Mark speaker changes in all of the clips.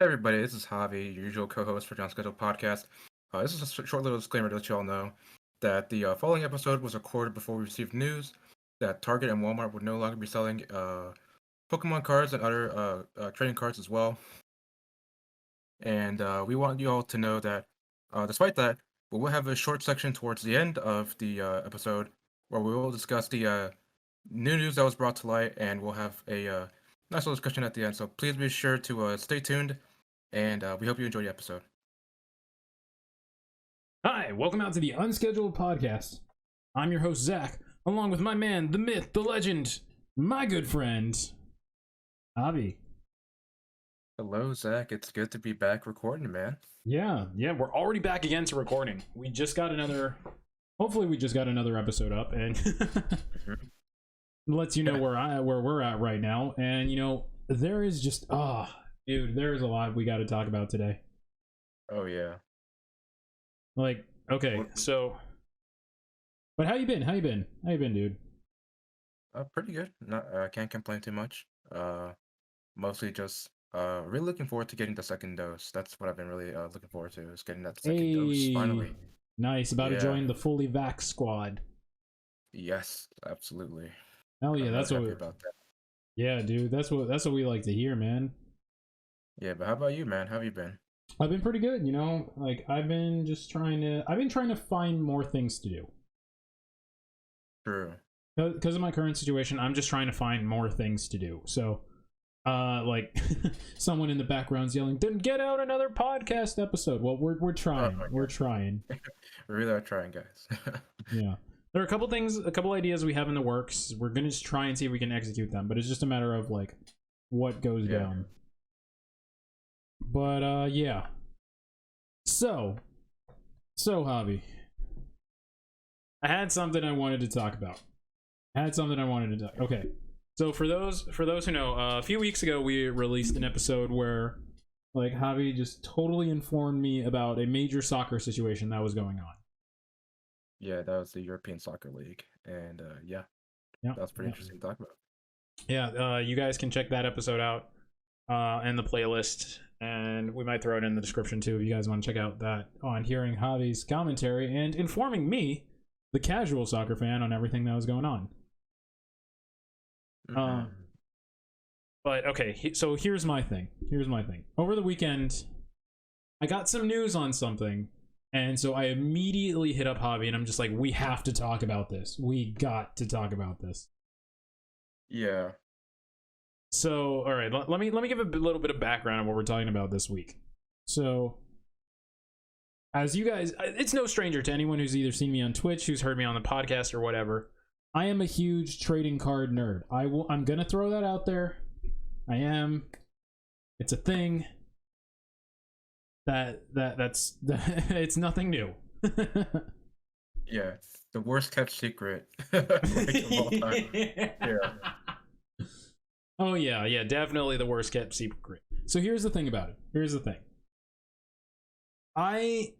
Speaker 1: Hey everybody, this is Javi, your usual co-host for Unscheduled podcast. This is a short little disclaimer to let you all know that the following episode was recorded before we received news that Target and Walmart would no longer be selling Pokemon cards and other trading cards as well. And we want you all to know that despite that, we will have a short section towards the end of the episode where we will discuss the new news that was brought to light, and we'll have a nice little discussion at the end. So please be sure to stay tuned. And we hope you enjoy the episode.
Speaker 2: Hi, welcome out to the Unscheduled podcast. I'm your host, Zach, along with my man, the myth, the legend, my good friend, Javi.
Speaker 1: Hello, Zach. It's good to be back recording, man.
Speaker 2: Yeah, we're already back again to recording. Hopefully we just got another episode up, and lets you know where we're at right now. And, there is just, dude, there's a lot we got to talk about today.
Speaker 1: Oh, yeah.
Speaker 2: Like, okay, so... But how you been, dude?
Speaker 1: Pretty good. I can't complain too much. Mostly just really looking forward to getting the second dose. That's what I've been really looking forward to, is getting that second dose, finally.
Speaker 2: Nice, about to join the fully vax squad.
Speaker 1: Yes, absolutely.
Speaker 2: Hell yeah, that's what
Speaker 1: we're about that.
Speaker 2: Yeah, dude, that's what we like to hear, man.
Speaker 1: Yeah, but how about you, man? How have you been?
Speaker 2: I've been pretty good, like I've been trying to find more things to do.
Speaker 1: True.
Speaker 2: Because of my current situation, I'm just trying to find more things to do. So, like someone in the background's yelling, "Then get out another podcast episode." Well, we're trying. We're trying.
Speaker 1: We really are trying, guys.
Speaker 2: Yeah. There are a couple ideas we have in the works. We're gonna just try and see if we can execute them, but it's just a matter of like what goes down. But yeah. So Javi, I had something I wanted to talk about. Okay. So for those who know, a few weeks ago we released an episode where like Javi just totally informed me about a major soccer situation that was going on.
Speaker 1: Yeah, that was the European Soccer League, and that was pretty interesting to talk about.
Speaker 2: Yeah, you guys can check that episode out and the playlist, and we might throw it in the description too if you guys want to check out that on hearing Javi's commentary and informing me, the casual soccer fan, on everything that was going on.
Speaker 1: Mm-hmm.
Speaker 2: But okay, so here's my thing. Over the weekend, I got some news on something. And so I immediately hit up Javi, and I'm just like, we have to talk about this. We got to talk about this.
Speaker 1: Yeah.
Speaker 2: So, all right, let me give a little bit of background on what we're talking about this week. So, as you guys, it's no stranger to anyone who's either seen me on Twitch, who's heard me on the podcast, or whatever. I am a huge trading card nerd. I'm gonna throw that out there. I am. It's a thing. That's it's nothing new.
Speaker 1: Yeah, the worst kept secret like, of all time. Yeah.
Speaker 2: Oh yeah, definitely the worst kept secret. So here's the thing about it. I've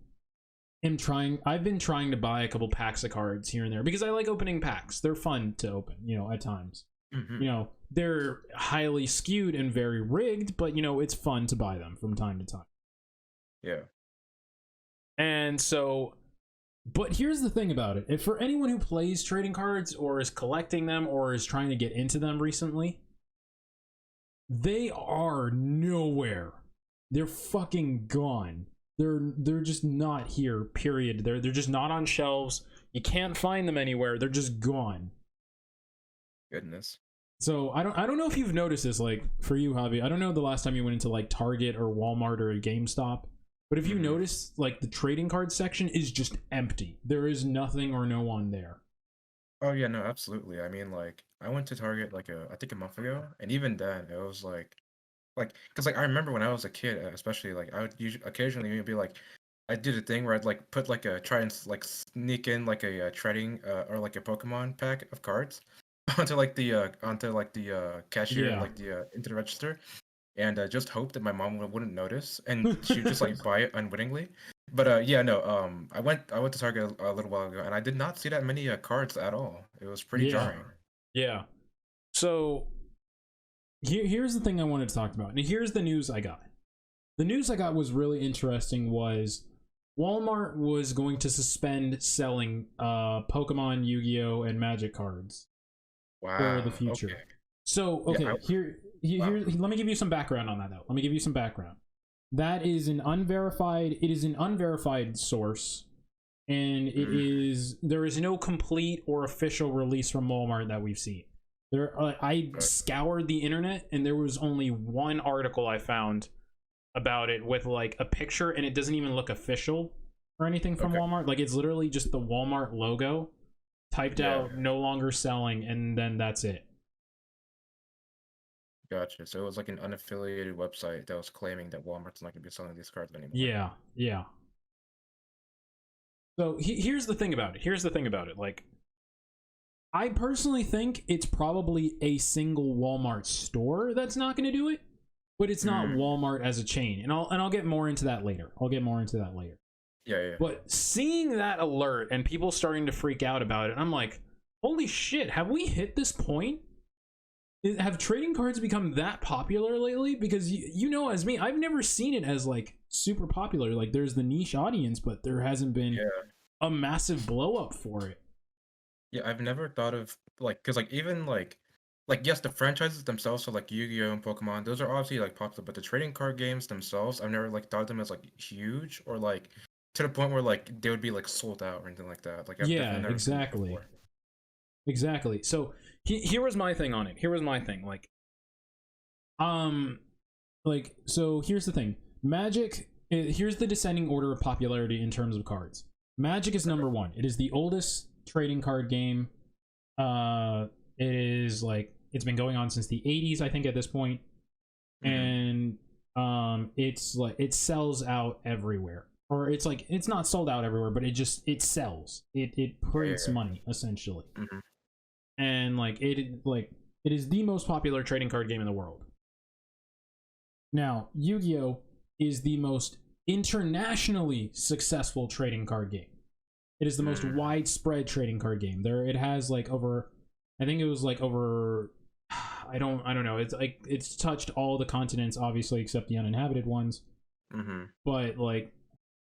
Speaker 2: been trying to buy a couple packs of cards here and there because I like opening packs. They're fun to open, at times.
Speaker 1: Mm-hmm.
Speaker 2: They're highly skewed and very rigged, but it's fun to buy them from time to time.
Speaker 1: Yeah.
Speaker 2: And so, but here's the thing about it. If for anyone who plays trading cards or is collecting them or is trying to get into them recently, they are nowhere. They're fucking gone. They're just not here, period. They're just not on shelves. You can't find them anywhere. They're just gone.
Speaker 1: Goodness.
Speaker 2: So I don't know if you've noticed this, like for you, Javi. I don't know the last time you went into like Target or Walmart or a GameStop. But if you notice, like, the trading card section is just empty. There is nothing or no one there.
Speaker 1: Oh, yeah, no, absolutely. I mean, like, I went to Target, like, I think a month ago, and even then, it was, because, like, I remember when I was a kid, especially, like, I would occasionally be, like, I did a thing where I'd, like, put, like, try and, like, sneak in, like, a trading, or, like, a Pokemon pack of cards onto the cashier, like, into the register. And just hope that my mom wouldn't notice, and she'd just like buy it unwittingly. But I went to Target a little while ago, and I did not see that many cards at all. It was pretty jarring.
Speaker 2: Yeah. So here's the thing I wanted to talk about, and here's the news I got. the news I got was really interesting. Was Walmart was going to suspend selling Pokemon, Yu-Gi-Oh, and Magic cards for the
Speaker 1: Wow.
Speaker 2: future.
Speaker 1: Okay.
Speaker 2: So,
Speaker 1: Yeah.
Speaker 2: okay,
Speaker 1: Wow.
Speaker 2: let me give you some background on that, though. Let me give you some background. That is an unverified. It is an unverified source, and there is no complete or official release from Walmart that we've seen. I scoured the internet, and there was only one article I found about it with like a picture, and it doesn't even look official or anything from Walmart. Like, it's literally just the Walmart logo typed out, no longer selling, and then that's it.
Speaker 1: Gotcha. So it was like an unaffiliated website that was claiming that Walmart's not going to be selling these cards anymore.
Speaker 2: Yeah, yeah. So here's the thing about it. Like, I personally think it's probably a single Walmart store that's not going to do it, but it's not Walmart as a chain. And I'll get more into that later.
Speaker 1: Yeah.
Speaker 2: But seeing that alert and people starting to freak out about it, I'm like, holy shit, have we hit this point? Have trading cards become that popular lately? Because you know, as me, I've never seen it as like super popular. Like, there's the niche audience, but there hasn't been a massive blow up for it.
Speaker 1: Yeah, I've never thought of like, because like even like yes, the franchises themselves, so like Yu-Gi-Oh and Pokemon, those are obviously like popular, but the trading card games themselves, I've never like thought of them as like huge or like to the point where like they would be like sold out or anything like that. Like I've definitely never seen it before.
Speaker 2: Exactly. So here was my thing on it. So here's the thing. Magic. Here's the descending order of popularity in terms of cards. Magic is number one. It is the oldest trading card game. It is like, it's been going on since the 80s, I think, at this point. And it's like, it sells out everywhere. Or it's like, it's not sold out everywhere, but it sells. It prints money, essentially. And like it is the most popular trading card game in the world. Now, Yu-Gi-Oh is the most internationally successful trading card game. It is the most widespread trading card game. It has like over, I think it was like over, I don't know. It's like, it's touched all the continents, obviously, except the uninhabited ones. But like,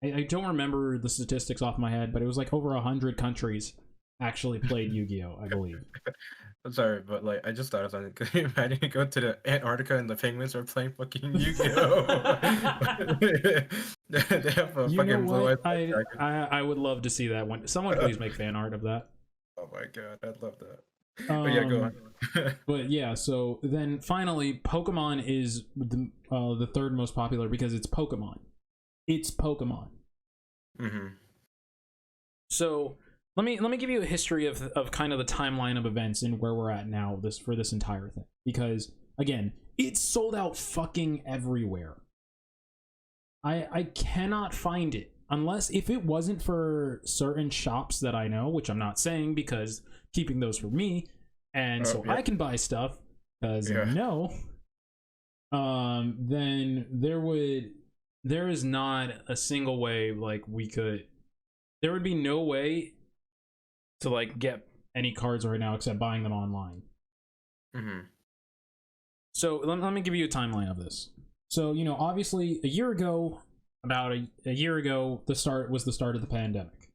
Speaker 2: I don't remember the statistics off my head, but it was like over 100 countries actually played Yu-Gi-Oh, I believe.
Speaker 1: I'm sorry, but like I just thought of something. Could you imagine you go to the Antarctica and the penguins are playing fucking Yu-Gi-Oh? They have a fucking blue-eyed dragon.
Speaker 2: I would love to see that one. Someone please make fan art of that.
Speaker 1: Oh my god, I'd love that. But yeah, go on.
Speaker 2: But yeah, so then finally, Pokemon is the third most popular because it's Pokemon. It's Pokemon. So let me give you a history of kind of the timeline of events and where we're at now for this entire thing. Because again, it's sold out fucking everywhere. I cannot find it unless, if it wasn't for certain shops that I know, which I'm not saying because keeping those for me, and I can buy stuff because then there is not a single way like there would be no way to like get any cards right now except buying them online. So let me give you a timeline of this. So, you know, obviously about a year ago, the start of the pandemic.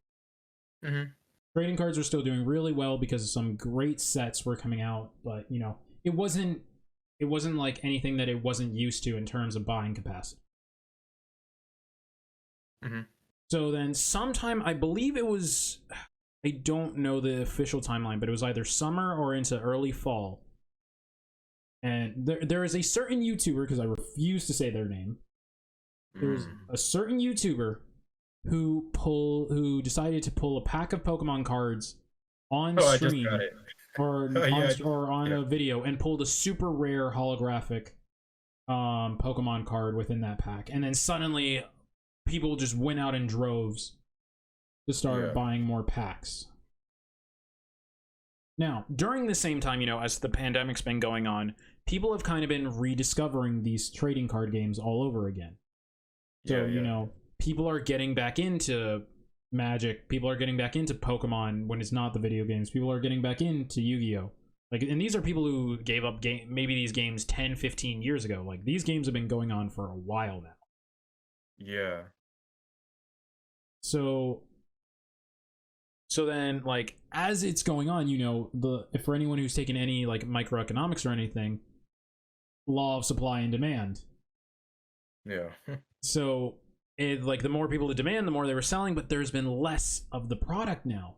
Speaker 2: Trading cards were still doing really well because some great sets were coming out, but you know, it wasn't like anything that it wasn't used to in terms of buying capacity. So then sometime, I believe it was, I don't know the official timeline, but it was either summer or into early fall. And there is a certain YouTuber, because I refuse to say their name. There's a certain YouTuber who decided to pull a pack of Pokemon cards on stream or on a video and pulled a super rare holographic Pokemon card within that pack. And then suddenly people just went out in droves to start buying more packs. Now, during the same time, you know, as the pandemic's been going on, people have kind of been rediscovering these trading card games all over again. So, you know, people are getting back into Magic. People are getting back into Pokemon when it's not the video games. People are getting back into Yu-Gi-Oh! Like, and these are people who gave up maybe these games 10, 15 years ago. Like, these games have been going on for a while now.
Speaker 1: Yeah.
Speaker 2: So so then like as it's going on, you know, the if for anyone who's taken any like microeconomics or anything, law of supply and demand.
Speaker 1: Yeah.
Speaker 2: So it like the more people to demand, the more they were selling, but there's been less of the product now.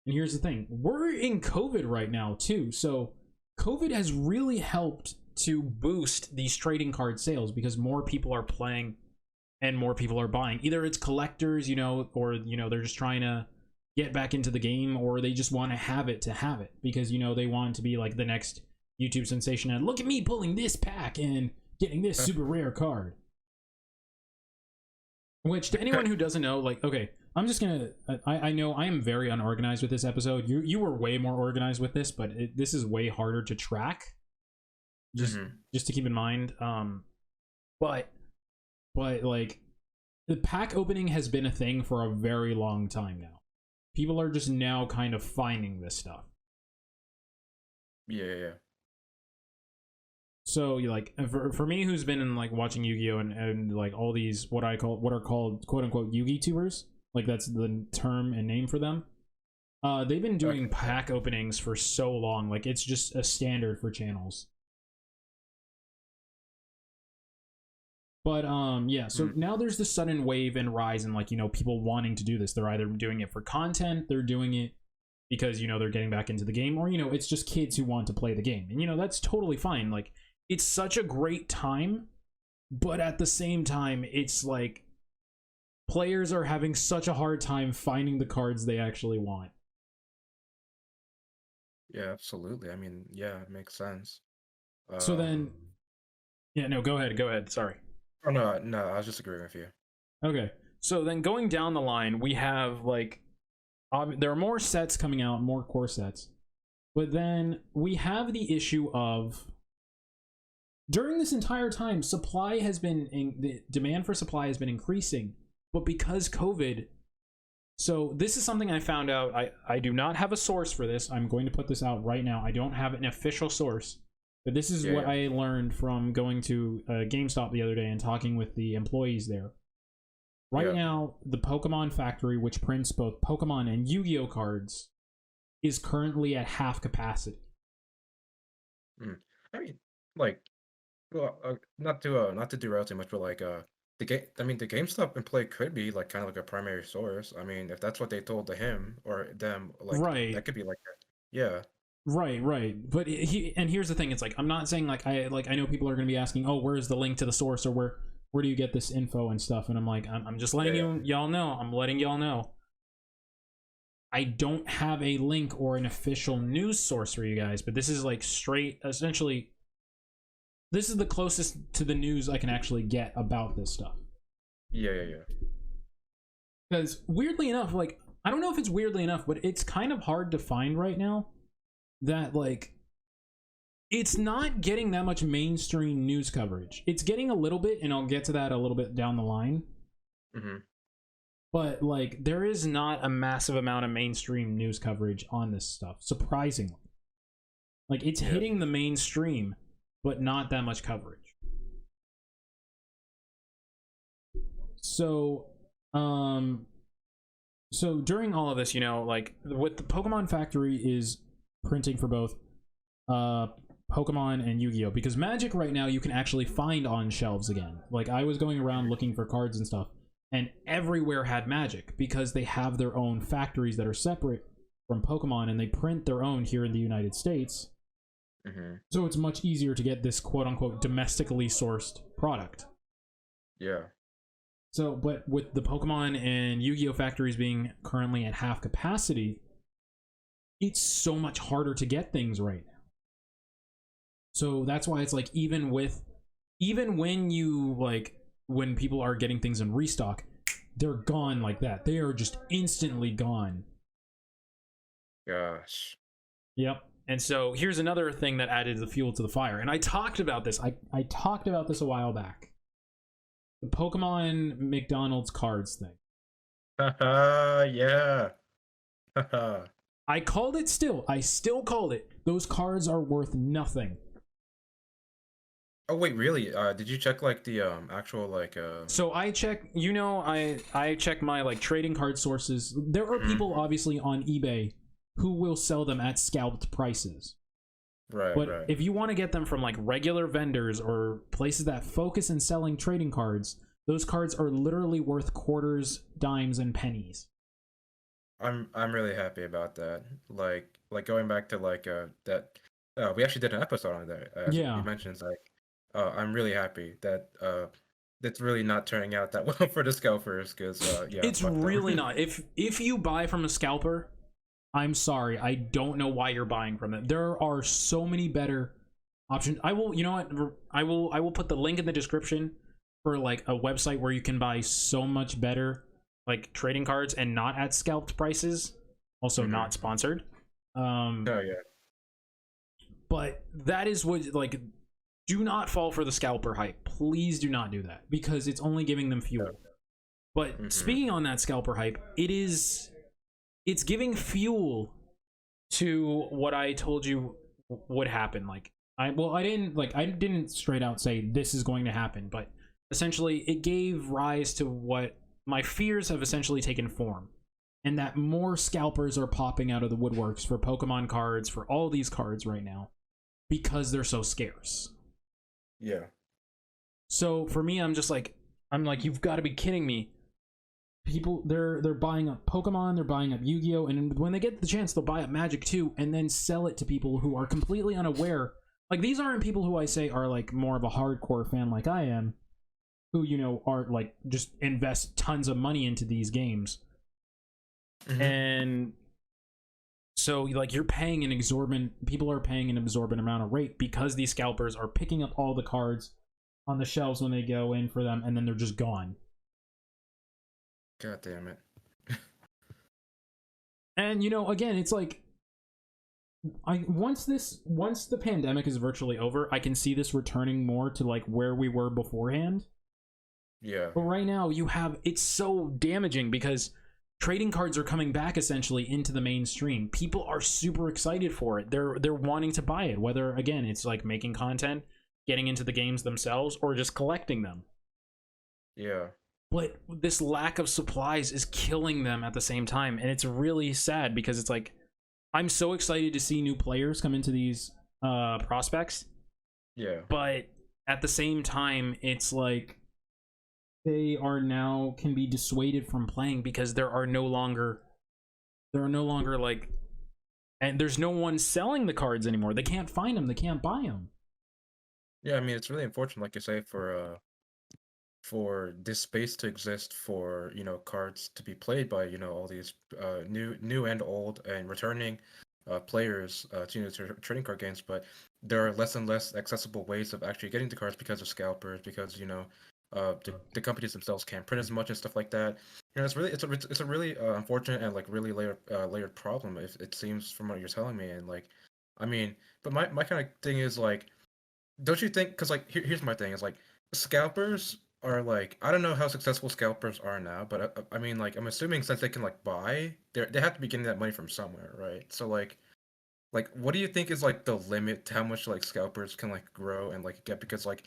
Speaker 2: And here's the thing, we're in COVID right now too. So COVID has really helped to boost these trading card sales because more people are playing and more people are buying. Either it's collectors, you know, or you know, they're just trying to get back into the game, or they just want to have it because you know they want to be like the next YouTube sensation and look at me pulling this pack and getting this super rare card. Which to anyone who doesn't know, like, okay, I'm just gonna. I know I am very unorganized with this episode. You were way more organized with this, but this is way harder to track. Just to keep in mind. But like the pack opening has been a thing for a very long time now. People are just now kind of finding this stuff.
Speaker 1: Yeah.
Speaker 2: So you like for me, who's been in like watching Yu-Gi-Oh and like all these what are called quote unquote Yu-Gi tubers, like that's the term and name for them. They've been doing pack openings for so long, like it's just a standard for channels. But yeah, so now there's this sudden wave and rise in like, you know, people wanting to do this. They're either doing it for content, they're doing it because, you know, they're getting back into the game, or, you know, it's just kids who want to play the game. And, you know, that's totally fine. Like, it's such a great time, but at the same time, it's like players are having such a hard time finding the cards they actually want.
Speaker 1: Yeah, absolutely. I mean, yeah, it makes sense.
Speaker 2: So then, yeah, no, go ahead. Sorry.
Speaker 1: Oh no, I was just agreeing with you.
Speaker 2: Okay, so then going down the line, we have like there are more sets coming out, more core sets, but then we have the issue of during this entire time, supply has been the demand for supply has been increasing, but because COVID. So this is something I found out. I do not have a source for this. I'm going to put this out right now. I don't have an official source. But this is what I learned from going to GameStop the other day and talking with the employees there. Right now, the Pokemon factory, which prints both Pokemon and Yu-Gi-Oh cards, is currently at half capacity.
Speaker 1: I mean, like, well, not to derail too much, but like, the game. I mean, the GameStop employee could be like kind of like a primary source. I mean, if that's what they told to him or them, like
Speaker 2: Right.
Speaker 1: that could be like, yeah.
Speaker 2: Right. But and here's the thing: it's like I'm not saying like I know people are going to be asking, oh, where's the link to the source, or where do you get this info and stuff? And I'm like, I'm just letting y'all know. I'm letting y'all know. I don't have a link or an official news source for you guys, but this is like straight, essentially. This is the closest to the news I can actually get about this stuff.
Speaker 1: Yeah.
Speaker 2: Because weirdly enough, like I don't know if it's weirdly enough, but it's kind of hard to find right now. That like it's not getting that much mainstream news coverage. It's getting a little bit, and I'll get to that a little bit down the line. But like there is not a massive amount of mainstream news coverage on this stuff, surprisingly. Like it's hitting the mainstream, but not that much coverage. So so during all of this, you know, like what the Pokemon factory is printing for both Pokemon and Yu-Gi-Oh, because Magic right now you can actually find on shelves again. Like I was going around looking for cards and stuff, and everywhere had Magic because they have their own factories that are separate from Pokemon, and they print their own here in the United States. So it's much easier to get this quote-unquote domestically sourced product.
Speaker 1: Yeah.
Speaker 2: So, but with the Pokemon and Yu-Gi-Oh factories being currently at half capacity, it's so much harder to get things right now. So that's why it's like even when you like when people are getting things in restock, they're gone like that. They are just instantly gone.
Speaker 1: Gosh.
Speaker 2: Yep. And so here's another thing that added the fuel to the fire. And I talked about this. I talked about this a while back. The Pokemon McDonald's cards thing.
Speaker 1: Yeah.
Speaker 2: I called it still. I still called it. Those cards are worth nothing.
Speaker 1: Oh wait, really? Did you check like the actual like
Speaker 2: So I check, I check my like trading card sources. There are
Speaker 1: mhm.
Speaker 2: people obviously on eBay who will sell them at scalped prices.
Speaker 1: Right,
Speaker 2: But
Speaker 1: right.
Speaker 2: if you want to get them from like regular vendors or places that focus in selling trading cards, those cards are literally worth quarters, dimes, and pennies.
Speaker 1: I'm really happy about that. Like going back to like that we actually did an episode on that as you
Speaker 2: Yeah.
Speaker 1: mentioned like I'm really happy that it's really not turning out that well for the scalpers because yeah,
Speaker 2: It's
Speaker 1: fuck them.
Speaker 2: really not. If you buy from a scalper, I'm sorry, I don't know why you're buying from it. There are so many better options. I will, you know what? I will put the link in the description for like a website where you can buy so much better like trading cards and not at scalped prices. Also
Speaker 1: Hmm.
Speaker 2: not sponsored. Um
Speaker 1: Oh yeah.
Speaker 2: but that is what like do not fall for the scalper hype. Please do not do that because it's only giving them
Speaker 1: Yeah.
Speaker 2: fuel. But
Speaker 1: Hmm.
Speaker 2: speaking on that scalper hype, it's giving fuel to what I told you would happen. Like I didn't straight out say this is going to happen, but essentially it gave rise to what my fears have essentially taken form. And that more scalpers are popping out of the woodworks for Pokemon cards, for all these cards right now, because they're so scarce.
Speaker 1: Yeah.
Speaker 2: So for me, I'm like, you've got to be kidding me. People they're buying up Pokemon, they're buying up Yu-Gi-Oh, and when they get the chance, they'll buy up Magic too, and then sell it to people who are completely unaware. Like these aren't people who I say are like more of a hardcore fan like I am, who are like just invest tons of money into these games,
Speaker 1: Hmm.
Speaker 2: and so like you're paying an exorbitant. People are paying an exorbitant amount of rate because these scalpers are picking up all the cards on the shelves when they go in for them, and then they're just gone.
Speaker 1: God damn it.
Speaker 2: And again, it's like once the pandemic is virtually over, I can see this returning more to like where we were beforehand.
Speaker 1: Yeah.
Speaker 2: But right now it's so damaging because trading cards are coming back essentially into the mainstream. People are super excited for it. They're wanting to buy it, whether again it's like making content, getting into the games themselves, or just collecting them.
Speaker 1: Yeah.
Speaker 2: But this lack of supplies is killing them at the same time, and it's really sad because it's like I'm so excited to see new players come into these prospects,
Speaker 1: Yeah.
Speaker 2: but at the same time, it's like they are now can be dissuaded from playing because there are no longer like and there's no one selling the cards anymore. They can't find them. They can't buy them.
Speaker 1: Yeah, I mean it's really unfortunate like you say for this space to exist for cards to be played by all these new and old and returning players to trading card games, but there are less and less accessible ways of actually getting the cards because of scalpers, because the companies themselves can't print as much and stuff like that. It's a really unfortunate and like really layered problem, if it seems from what you're telling me. And like I mean, but my kind of thing is like, don't you think? Because like here's my thing: is like scalpers are like, I don't know how successful scalpers are now, but I mean like I'm assuming since they can like buy, they have to be getting that money from somewhere, right? So like what do you think is like the limit to how much like scalpers can like grow and like get? Because like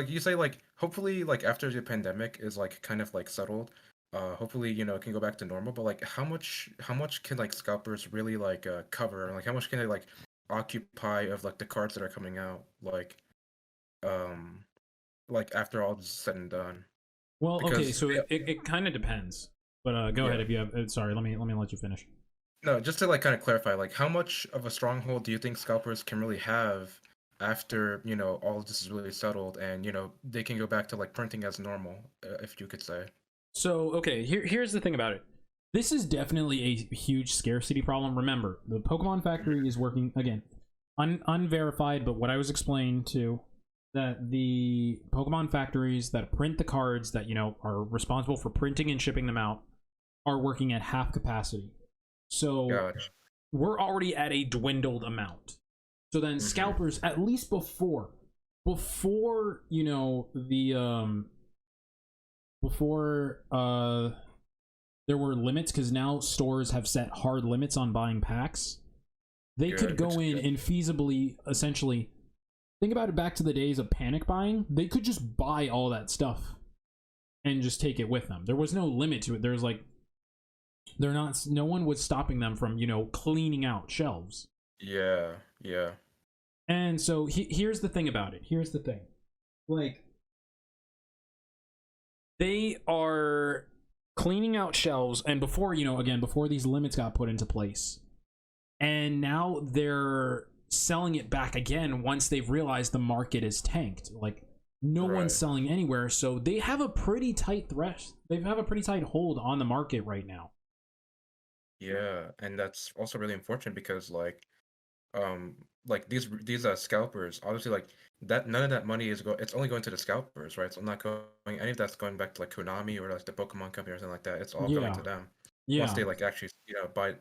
Speaker 1: you say, like hopefully like after the pandemic is like kind of like settled, hopefully it can go back to normal. But like how much can like scalpers really like cover? Like how much can they like occupy of like the cards that are coming out um like after all this is said and done?
Speaker 2: Well, okay,
Speaker 1: Because
Speaker 2: so it kind of depends. But go ahead
Speaker 1: yeah.
Speaker 2: if you have. Sorry, let me let you finish.
Speaker 1: No, just to like kind of clarify, like how much of a stronghold do you think scalpers can really have after, all of this is really settled and, they can go back to like printing as normal, if you could say.
Speaker 2: So okay, here's the thing about it. This is definitely a huge scarcity problem. Remember, the Pokemon Factory is working again, unverified, but what I was explained to that the Pokemon factories that print the cards that are responsible for printing and shipping them out are working at half capacity. So
Speaker 1: Gotcha.
Speaker 2: we're already at a dwindled amount. So then
Speaker 1: Mm-hmm.
Speaker 2: scalpers, at least before the before there were limits, because now stores have set hard limits on buying packs, they could
Speaker 1: Good, which
Speaker 2: go
Speaker 1: is
Speaker 2: in
Speaker 1: good.
Speaker 2: and feasibly essentially think about it back to the days of panic buying. They could just buy all that stuff and just take it with them. There was no limit to it. There's like, they're not, no one was stopping them from, you know, cleaning out shelves.
Speaker 1: Yeah, yeah.
Speaker 2: And so here's the thing about it. Here's the thing. Like, they are cleaning out shelves, and before, you know, again, before these limits got put into place, and now they're selling it back again once they've realized the market is tanked. Like, no one's selling anywhere, so they have a pretty tight they have a pretty tight hold on the market right now.
Speaker 1: Yeah, and that's also really unfortunate because um these scalpers obviously like that none of that money is it's only going to the scalpers, right? So not going any of that's going back to like Konami or like the Pokemon company or something like that. It's all going
Speaker 2: Yeah,
Speaker 1: to them once
Speaker 2: yeah,
Speaker 1: they like actually buy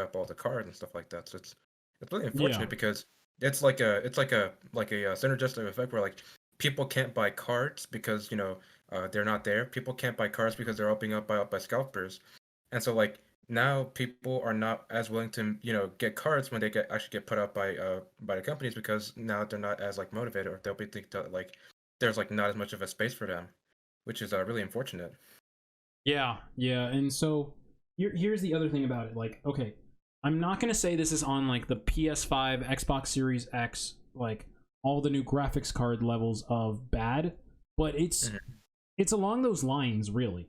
Speaker 1: up all the cards and stuff like that. So it's really
Speaker 2: yeah,
Speaker 1: unfortunate because it's like a synergistic effect where like people can't buy cards because they're not there. People can't buy cards because they're all being up by scalpers, and so like now people are not as willing to get cards when they actually get put up by the companies because now they're not as like motivated, or they'll be think that like there's like not as much of a space for them, which is really unfortunate.
Speaker 2: yeah. And so here's the other thing about it. Like, okay, I'm not gonna say this is on like the PS5, Xbox Series X, like all the new graphics card levels of bad, but
Speaker 1: Mhm.
Speaker 2: it's along those lines, really.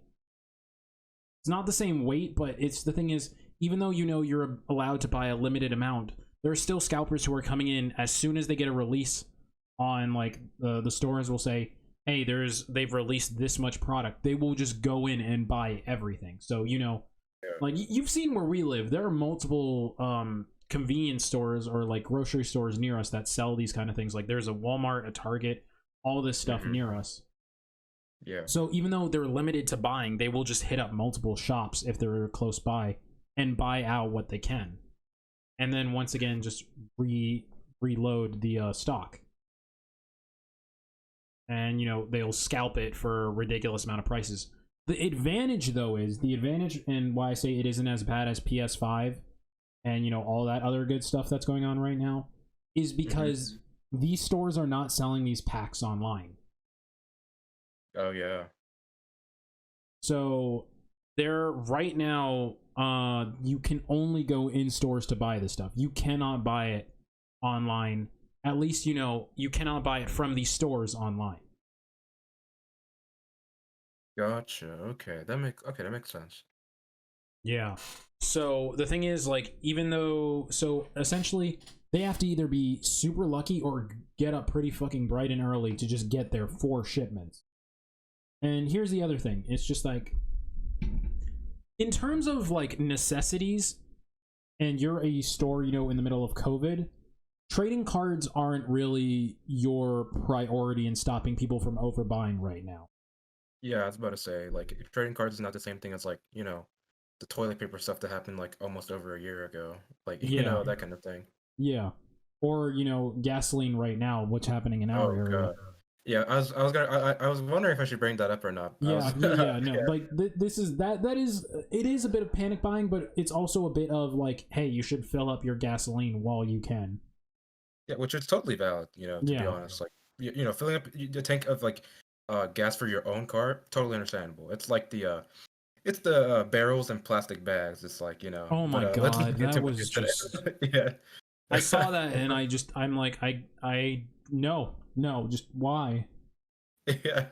Speaker 2: It's not the same weight, but it's the thing is, even though you know you're allowed to buy a limited amount, there are still scalpers who are coming in as soon as they get a release on like the stores will say, hey, they've released this much product. They will just go in and buy everything. So, you know,
Speaker 1: Yeah.
Speaker 2: like you've seen where we live, there are multiple convenience stores or like grocery stores near us that sell these kind of things. Like there's a Walmart, a Target, all this stuff
Speaker 1: Hmm.
Speaker 2: near us.
Speaker 1: Yeah.
Speaker 2: So even though they're limited to buying, they will just hit up multiple shops if they're close by and buy out what they can, and then once again just reload the stock. And you know they'll scalp it for a ridiculous amount of prices. The advantage, though, is the advantage, and why I say it isn't as bad as PS5 and you know all that other good stuff that's going on right now, is
Speaker 1: Hmm.
Speaker 2: because these stores are not selling these packs online.
Speaker 1: Oh yeah.
Speaker 2: So they're right now, you can only go in stores to buy this stuff. You cannot buy it online. At least you know you cannot buy it from these stores online.
Speaker 1: Gotcha. Okay, that makes sense.
Speaker 2: Yeah. So the thing is, like, even though, so essentially, they have to either be super lucky or get up pretty fucking bright and early to just get their 4 shipments. And here's the other thing: it's just like, in terms of like necessities, and you're a store, you know, in the middle of COVID, trading cards aren't really your priority in stopping people from overbuying right now.
Speaker 1: Yeah, I was about to say like trading cards is not the same thing as like the toilet paper stuff that happened like almost over a year ago, like
Speaker 2: Yeah,
Speaker 1: that kind of thing.
Speaker 2: yeah. Or, you know, gasoline right now, what's happening in our
Speaker 1: Oh
Speaker 2: area.
Speaker 1: God. Yeah, I was gonna I was wondering if I should bring that up or not. I
Speaker 2: Yeah,
Speaker 1: was
Speaker 2: yeah, no.
Speaker 1: yeah,
Speaker 2: Like this is that is it is a bit of panic buying, but it's also a bit of like, hey, you should fill up your gasoline while you can.
Speaker 1: yeah, which is totally valid, to be
Speaker 2: Yeah.
Speaker 1: honest. Like filling up the tank of like gas for your own car, totally understandable. It's like it's the barrels and plastic bags. It's like,
Speaker 2: Oh
Speaker 1: but
Speaker 2: my
Speaker 1: let's not
Speaker 2: god,
Speaker 1: get
Speaker 2: that
Speaker 1: too much
Speaker 2: was
Speaker 1: into
Speaker 2: just
Speaker 1: it.
Speaker 2: I
Speaker 1: Yeah.
Speaker 2: saw that and I'm like I no, no, just why?
Speaker 1: Yeah.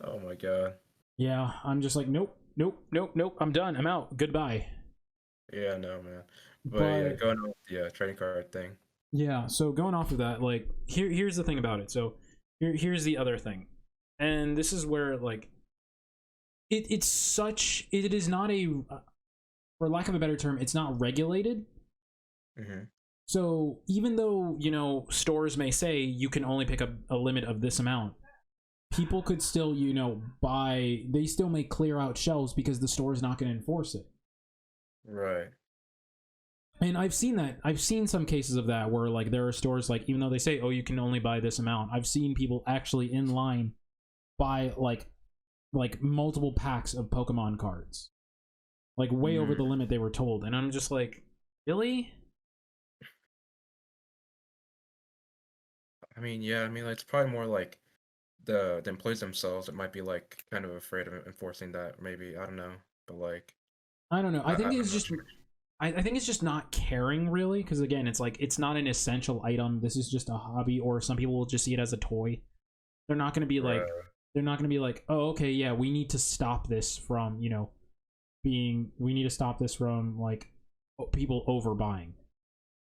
Speaker 1: Oh my God.
Speaker 2: Yeah, I'm just like nope, nope, nope, nope. I'm done. I'm out. Goodbye.
Speaker 1: Yeah, no, man. But yeah,
Speaker 2: But
Speaker 1: going on with the trading card thing.
Speaker 2: yeah, so going off of that, like here's the thing about it. So here's the other thing. And this is where like it's such it is not a for lack of a better term, it's not regulated.
Speaker 1: Hmm.
Speaker 2: So even though, you know, stores may say you can only pick up a limit of this amount, people could still, you know, they still may clear out shelves because the store is not going to enforce it.
Speaker 1: Right.
Speaker 2: And I've seen that. I've seen some cases of that where like there are stores like even though they say, "Oh, you can only buy this amount." I've seen people actually in line buy like multiple packs of Pokemon cards. Like way over
Speaker 1: Mm.
Speaker 2: the limit they were told. And I'm just like, "Really?"
Speaker 1: I mean, yeah, I mean, like, it's probably more like the employees themselves that might be like kind of afraid of enforcing that. Maybe I don't know, but like
Speaker 2: I don't know. I think
Speaker 1: I'm
Speaker 2: it's
Speaker 1: not
Speaker 2: just
Speaker 1: sure.
Speaker 2: I think it's just not caring really, because again, it's like it's not an essential item. This is just a hobby, or some people will just see it as a toy. They're not going to be like
Speaker 1: Right.
Speaker 2: they're not going to be like, oh, okay, yeah, we need to stop this from being we need to stop this from like people overbuying.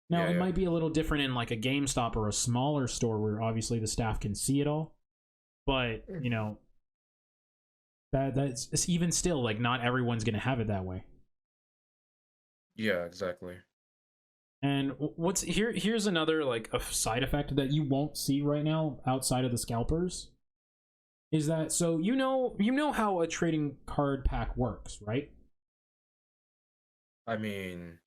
Speaker 2: Now,
Speaker 1: Yeah,
Speaker 2: it
Speaker 1: yeah,
Speaker 2: might be a little different in like a GameStop or a smaller store where obviously the staff can see it all, but that's even still like not everyone's going to have it that way.
Speaker 1: yeah, exactly.
Speaker 2: And what's here's another like a side effect that you won't see right now outside of the scalpers is that so you know how a trading card pack works, right?
Speaker 1: I mean,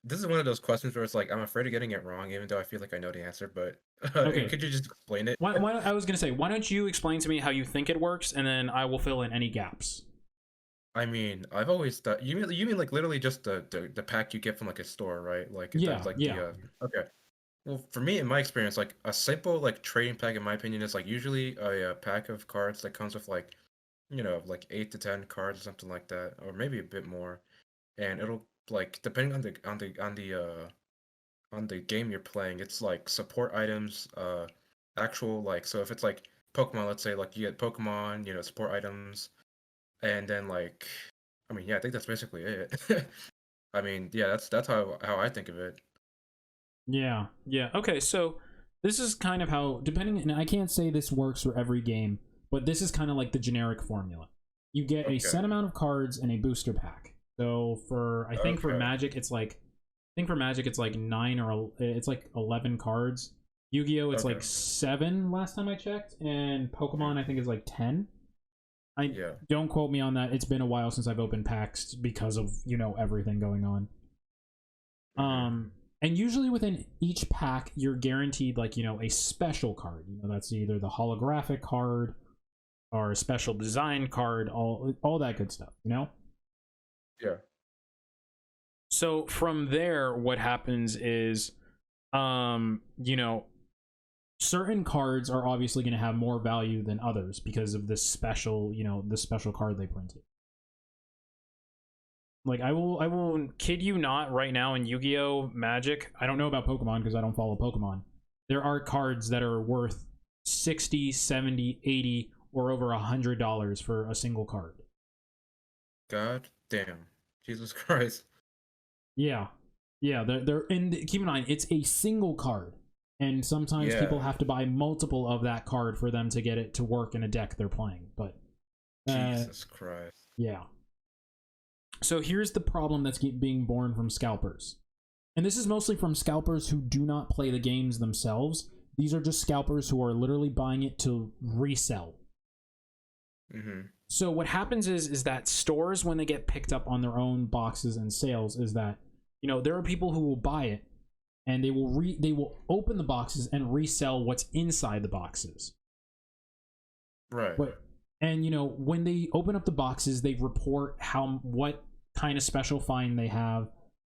Speaker 1: this is one of those questions where it's like I'm afraid of getting it wrong, even though I feel like I know the answer. But
Speaker 2: Okay.
Speaker 1: could you just explain it?
Speaker 2: Why I was gonna say, why don't you explain to me how you think it works, and then I will fill in any gaps.
Speaker 1: I mean, I've always thought you mean like literally just the pack you get from like a store, right? Like there's
Speaker 2: Yeah,
Speaker 1: like
Speaker 2: yeah.
Speaker 1: okay. Well, for me, in my experience, like a simple like trading pack, in my opinion, is like usually a pack of cards that comes with like like 8 to 10 cards or something like that, or maybe a bit more. And it'll like depending on the game you're playing, it's like support items, actual like so if it's like Pokemon, let's say like you get Pokemon, support items, and then like I mean, yeah, I think that's basically it. I mean, yeah, that's how I think of it.
Speaker 2: Yeah, yeah. Okay, so this is kind of how, depending, and I can't say this works for every game, but this is kind of like the generic formula. You get a
Speaker 1: Okay.
Speaker 2: set amount of cards and a booster pack. So I think for
Speaker 1: Okay.
Speaker 2: Magic, it's like it's like 11 cards. Yu-Gi-Oh, it's
Speaker 1: Okay.
Speaker 2: like 7 last time I checked, and
Speaker 1: Mhm.
Speaker 2: Pokemon I think is like 10. I
Speaker 1: Yeah.
Speaker 2: don't quote me on that. It's been a while since I've opened packs because of everything going on.
Speaker 1: Hmm.
Speaker 2: And usually within each pack, you're guaranteed like a special card. That's either the holographic card or a special design card, all that good stuff.
Speaker 1: Yeah.
Speaker 2: So from there, what happens is, certain cards are obviously going to have more value than others because of this special, the special card they printed. Like I will kid you not right now in Yu-Gi-Oh! Magic. I don't know about Pokemon because I don't follow Pokemon. There are cards that are worth 60, 70, 80, or over $100 for a single card.
Speaker 1: God damn. Jesus Christ.
Speaker 2: Yeah. Yeah, they're and keep in mind it's a single card. And sometimes people
Speaker 1: Yeah.
Speaker 2: have to buy multiple of that card for them to get it to work in a deck they're playing. But uh
Speaker 1: Jesus Christ.
Speaker 2: yeah. So here's the problem that's being born from scalpers. And this is mostly from scalpers who do not play the games themselves. These are just scalpers who are literally buying it to resell.
Speaker 1: Hmm.
Speaker 2: So what happens is that stores, when they get picked up on their own boxes and sales, is that there are people who will buy it and they will open the boxes and resell what's inside the boxes.
Speaker 1: Right.
Speaker 2: But and when they open up the boxes, they report what kind of special find they have,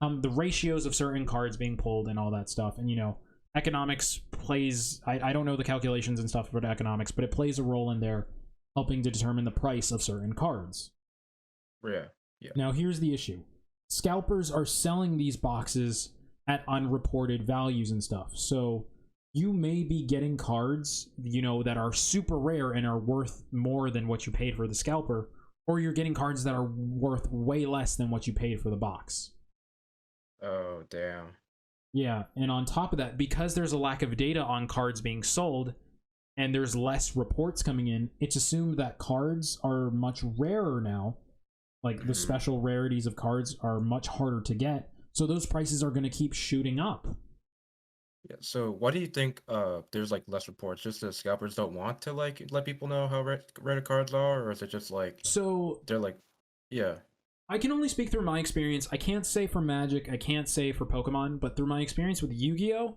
Speaker 2: the ratios of certain cards being pulled and all that stuff. And economics plays. I don't know the calculations and stuff for economics, but it plays a role in there, helping to determine the price of certain cards.
Speaker 1: Yeah. Yeah.
Speaker 2: Now here's the issue: scalpers are selling these boxes at unreported values and stuff. So you may be getting cards, that are super rare and are worth more than what you paid for the scalper, or you're getting cards that are worth way less than what you paid for the box.
Speaker 1: Oh, damn.
Speaker 2: Yeah, and on top of that, because there's a lack of data on cards being sold and there's less reports coming in, it's assumed that cards are much rarer now. Like the
Speaker 1: Hmm.
Speaker 2: special rarities of cards are much harder to get, so those prices are going to keep shooting up.
Speaker 1: Yeah. So, what do you think? There's like less reports. Just the scalpers don't want to like let people know how rare the cards are, or is it just like
Speaker 2: So
Speaker 1: they're like, yeah.
Speaker 2: I can only speak through my experience. I can't say for Magic, I can't say for Pokemon, but through my experience with Yu-Gi-Oh,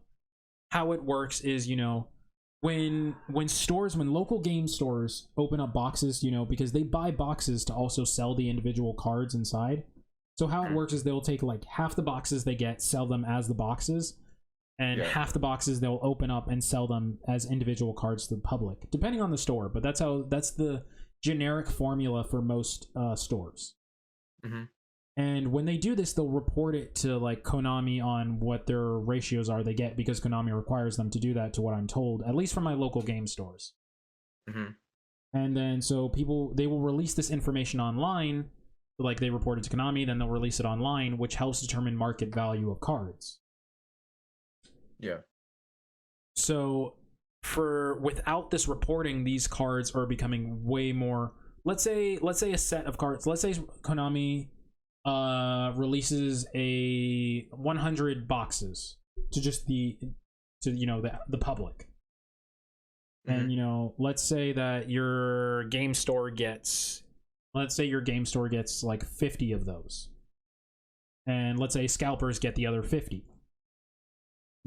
Speaker 2: how it works is, when local game stores open up boxes, because they buy boxes to also sell the individual cards inside. So how it
Speaker 1: Mhm.
Speaker 2: works is they'll take like half the boxes they get, sell them as the boxes, and
Speaker 1: Yeah.
Speaker 2: half the boxes they'll open up and sell them as individual cards to the public, depending on the store. But that's the generic formula for most stores.
Speaker 1: Mm-hmm.
Speaker 2: And when they do this, they'll report it to like Konami on what their ratios are they get, because Konami requires them to do that, to what I'm told, at least from my local game stores.
Speaker 1: Mm-hmm.
Speaker 2: And then so they will release this information online, like they report it to Konami, then they'll release it online, which helps determine market value of cards.
Speaker 1: Yeah.
Speaker 2: So without this reporting, these cards are becoming way more. Let's say a set of cards. Let's say Konami releases a 100 boxes to just the public.
Speaker 1: Mm-hmm.
Speaker 2: And let's say that your game store gets like 50 of those. And let's say scalpers get the other 50.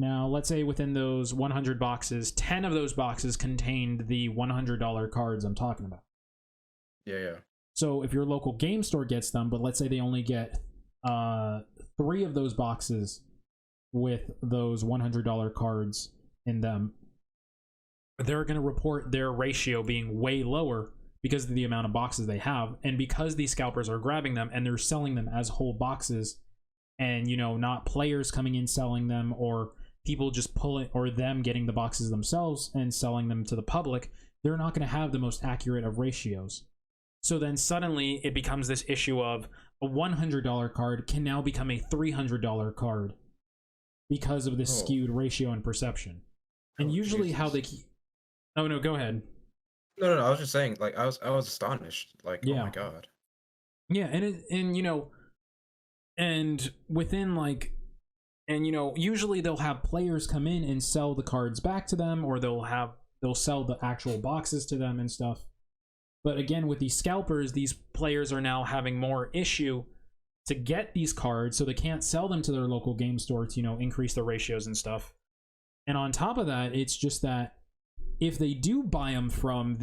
Speaker 2: Now, let's say within those 100 boxes, 10 of those boxes contained the $100 cards I'm talking about.
Speaker 1: Yeah.
Speaker 2: So if your local game store gets them, but let's say they only get 3 of those boxes with those $100 cards in them, they're going to report their ratio being way lower because of the amount of boxes they have, and because these scalpers are grabbing them and they're selling them as whole boxes, and not players coming in selling them, or people just pulling, or them getting the boxes themselves and selling them to the public. They're not going to have the most accurate of ratios. So then suddenly it becomes this issue of a $100 card can now become a $300 card because of this skewed ratio and perception. And usually how they keep... Oh no, go ahead.
Speaker 1: No, I was just saying, like, I was astonished. Like, oh my god.
Speaker 2: Yeah, and within like, and usually they'll have players come in and sell the cards back to them, or they'll sell the actual boxes to them and stuff. But again, with these scalpers, these players are now having more issue to get these cards, so they can't sell them to their local game store to increase the ratios and stuff. And on top of that, it's just that if they do buy them from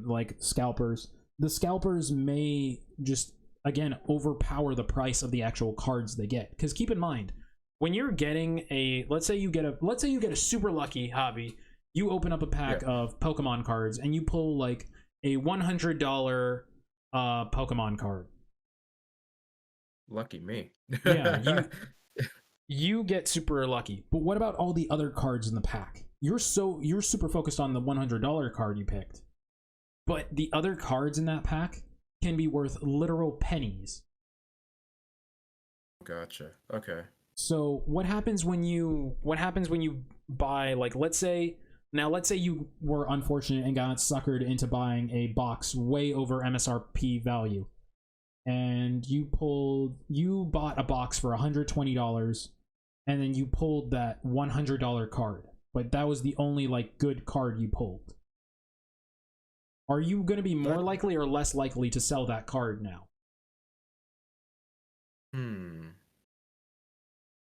Speaker 2: like scalpers, the scalpers may just again overpower the price of the actual cards they get. Because keep in mind, when you're getting let's say you get a super lucky Javi, you open up a pack of Pokemon cards and you pull like a $100 Pokemon card.
Speaker 1: Lucky me.
Speaker 2: Yeah, you get super lucky. But what about all the other cards in the pack? You're super focused on the $100 card you picked. But the other cards in that pack can be worth literal pennies.
Speaker 1: Gotcha. Okay.
Speaker 2: So what happens when you buy, like, let's say you were unfortunate and got suckered into buying a box way over MSRP value, and you bought a box for $120, and then you pulled that $100 card, but that was the only like good card you pulled. Are you going to be more likely or less likely to sell that card now?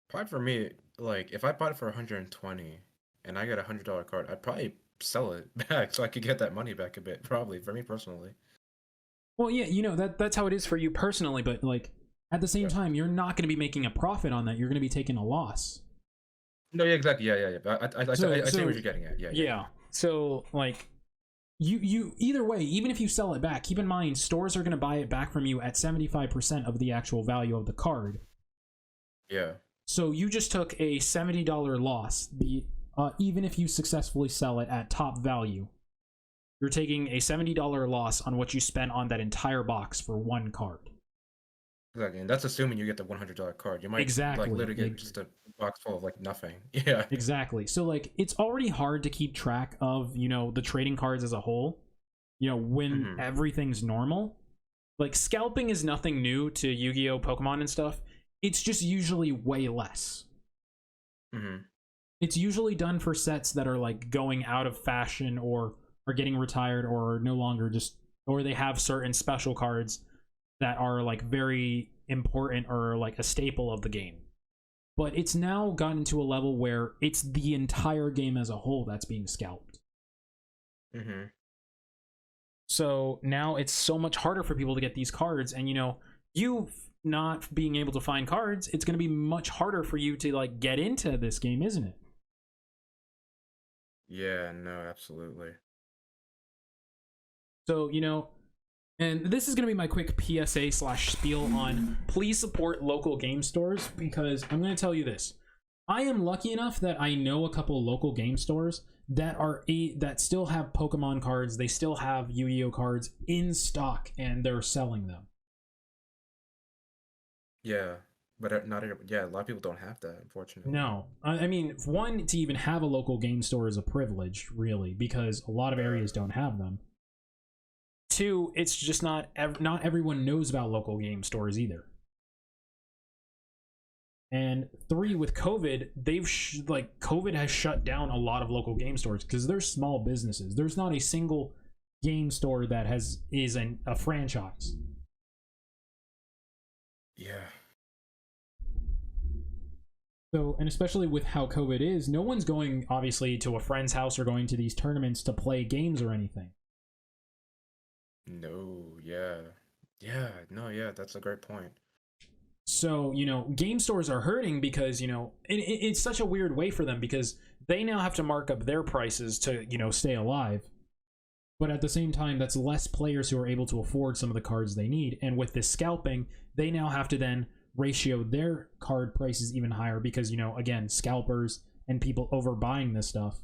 Speaker 1: Probably for me, like, if I bought it for 120 and I get a $100 card, I'd probably sell it back so I could get that money back a bit, probably, for me personally.
Speaker 2: Well, yeah, that's how it is for you personally, but like at the same time, you're not going to be making a profit on that. You're going to be taking a loss.
Speaker 1: No, yeah, exactly. Yeah. But I see what you're getting at. Yeah.
Speaker 2: So like, you either way, even if you sell it back, keep in mind stores are going to buy it back from you at 75% of the actual value of the card.
Speaker 1: Yeah.
Speaker 2: So you just took a $70 loss. Even if you successfully sell it at top value, you're taking a $70 loss on what you spent on that entire box for one card.
Speaker 1: Exactly, and that's assuming you get the $100 card. You might
Speaker 2: like
Speaker 1: literally get just a box full of like nothing. Yeah.
Speaker 2: Exactly. So like it's already hard to keep track of, the trading cards as a whole, when everything's normal. Like scalping is nothing new to Yu-Gi-Oh, Pokemon and stuff. It's just usually way less. It's usually done for sets that are like going out of fashion or are getting retired or no longer or they have certain special cards that are like very important or like a staple of the game. But it's now gotten to a level where it's the entire game as a whole that's being scalped. So now it's so much harder for people to get these cards, and you not being able to find cards, it's going to be much harder for you to like get into this game, isn't it?
Speaker 1: Yeah, no, absolutely.
Speaker 2: So, and this is going to be my quick PSA slash spiel on please support local game stores, because I'm going to tell you this. I am lucky enough that I know a couple local game stores that still have Pokemon cards, they still have Yu-Gi-Oh cards in stock, and they're selling them.
Speaker 1: Yeah, but not yeah, a lot of people don't have that, unfortunately.
Speaker 2: No, I mean, one, to even have a local game store is a privilege, really, because a lot of areas don't have them. Two, it's just not everyone knows about local game stores either. And three, with COVID, COVID has shut down a lot of local game stores because they're small businesses. There's not a single game store that is a franchise.
Speaker 1: Yeah.
Speaker 2: So, and especially with how COVID is, no one's going obviously to a friend's house or going to these tournaments to play games or anything.
Speaker 1: No, yeah. Yeah, no, yeah, that's a great point.
Speaker 2: So, game stores are hurting because, it's such a weird way for them because they now have to mark up their prices to, stay alive. But at the same time, that's less players who are able to afford some of the cards they need. And with this scalping, they now have to then ratio their card prices even higher because, again, scalpers and people overbuying this stuff.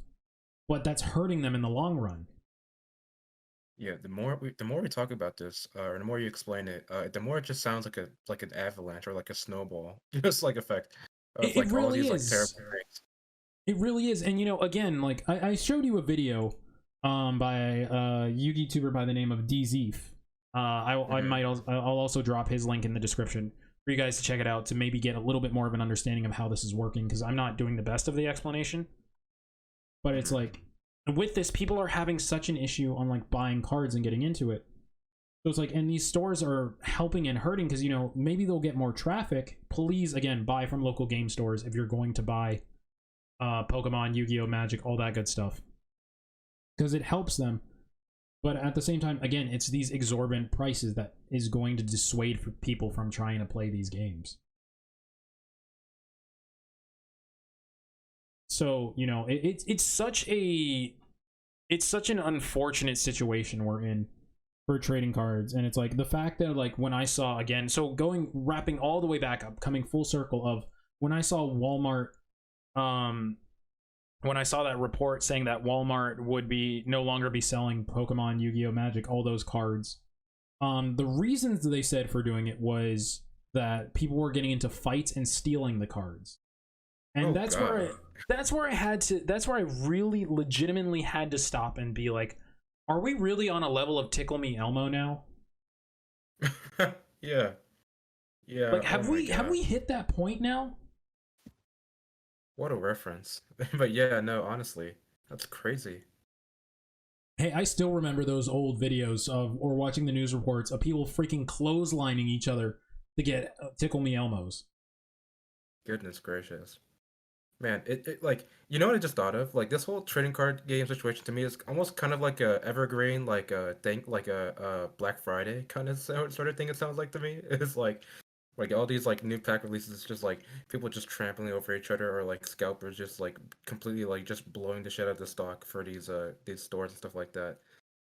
Speaker 2: But that's hurting them in the long run.
Speaker 1: Yeah, the more we talk about this, or the more you explain it, the more it just sounds like an avalanche or like a snowball, just like effect of
Speaker 2: It
Speaker 1: like all
Speaker 2: really
Speaker 1: these like
Speaker 2: is.
Speaker 1: terrible things.
Speaker 2: It really is. And, again, like I showed you a video by a YouTuber by the name of DZeef. I'll also drop his link in the description for you guys to check it out to maybe get a little bit more of an understanding of how this is working, because I'm not doing the best of the explanation. But it's like, with this, people are having such an issue on like buying cards and getting into it. So it's like, and these stores are helping and hurting because, maybe they'll get more traffic. Please, again, buy from local game stores if you're going to buy Pokemon, Yu-Gi-Oh, Magic, all that good stuff, because it helps them. But at the same time, again, it's these exorbitant prices that is going to dissuade people from trying to play these games. So, it's such an unfortunate situation we're in for trading cards. And it's like the fact that, like, when I saw, again, so wrapping all the way back up, coming full circle of when I saw Walmart, when I saw that report saying that Walmart would no longer be selling Pokemon, Yu-Gi-Oh, Magic, all those cards, the reasons they said for doing it was that people were getting into fights and stealing the cards. And that's where I really legitimately had to stop and be like, are we really on a level of Tickle Me Elmo now?
Speaker 1: Yeah. Yeah.
Speaker 2: Like,
Speaker 1: Oh my
Speaker 2: have
Speaker 1: God.
Speaker 2: we hit that point now?
Speaker 1: What a reference. But yeah, no, honestly, that's crazy.
Speaker 2: Hey, I still remember those old videos or watching the news reports of people freaking clotheslining each other to get Tickle Me Elmos.
Speaker 1: Goodness gracious. Man, it like what I just thought of? Like this whole trading card game situation to me is almost kind of like a evergreen, like a thing, like a Black Friday kind of sort of thing. It sounds like to me. It's like all these like new pack releases, just like people just trampling over each other, or like scalpers just like completely like just blowing the shit out of the stock for these stores and stuff like that.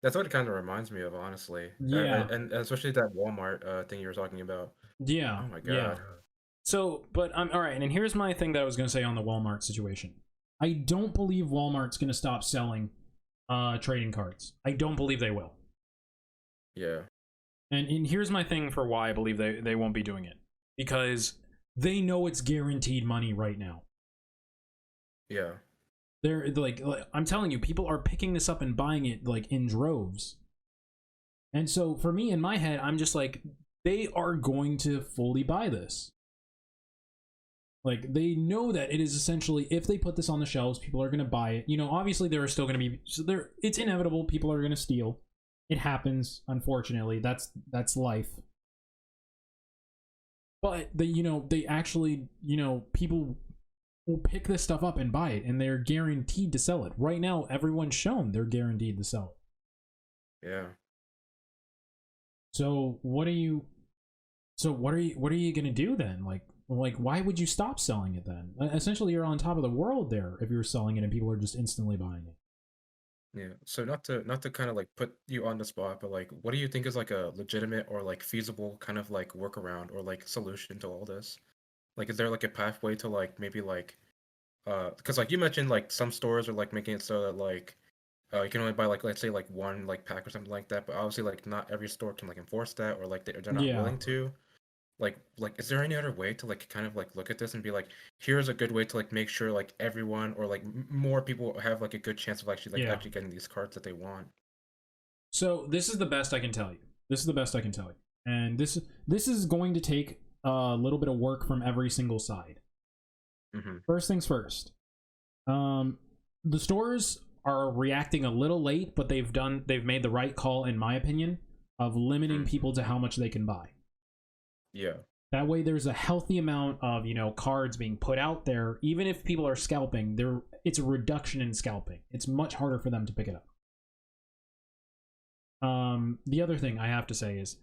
Speaker 1: That's what it kind of reminds me of, honestly,
Speaker 2: Yeah,
Speaker 1: and especially that Walmart thing you were talking about.
Speaker 2: yeah,
Speaker 1: Oh my
Speaker 2: yeah.
Speaker 1: God.
Speaker 2: So, but I'm all right. And here's my thing that I was going to say on the Walmart situation. I don't believe Walmart's going to stop selling trading cards. I don't believe they will.
Speaker 1: Yeah.
Speaker 2: And here's my thing for why I believe they won't be doing it. Because they know it's guaranteed money right now.
Speaker 1: Yeah.
Speaker 2: They're like I'm telling you, people are picking this up and buying it like in droves. And so for me, in my head, I'm just like, they are going to fully buy this. Like, they know that it is essentially, if they put this on the shelves, people are going to buy it. Obviously there are still going to be, it's inevitable, people are going to steal. It happens, unfortunately. That's life. But they actually, people will pick this stuff up and buy it, and they're guaranteed to sell it. Right now, everyone's shown they're guaranteed to sell it.
Speaker 1: Yeah.
Speaker 2: So what do you So what are you gonna do then? Like why would you stop selling it then? Essentially, you're on top of the world there if you're selling it and people are just instantly buying it.
Speaker 1: Yeah. So not to kind of like put you on the spot, but like, what do you think is like a legitimate or like feasible kind of like workaround or like solution to all this? Like, is there like a pathway to like maybe like because like you mentioned like some stores are like making it so that like you can only buy like let's say like one like pack or something like that, but obviously like not every store can like enforce that or like they're not
Speaker 2: Yeah,
Speaker 1: willing to. Like is there any other way to like kind of like look at this and be like, here's a good way to like make sure like everyone or like more people have like a good chance of
Speaker 2: yeah.
Speaker 1: actually getting these cards that they want?
Speaker 2: So this is the best I can tell you. This is the best I can tell you, and this is going to take a little bit of work from every single side.
Speaker 1: Mm-hmm.
Speaker 2: First things first. Um, the stores are reacting a little late, but they've made the right call in my opinion of limiting
Speaker 1: Mm-hmm.
Speaker 2: people to how much they can buy.
Speaker 1: Yeah.
Speaker 2: That way there's a healthy amount of, cards being put out there. Even if people are scalping, it's a reduction in scalping. It's much harder for them to pick it up. The other thing I have to say is,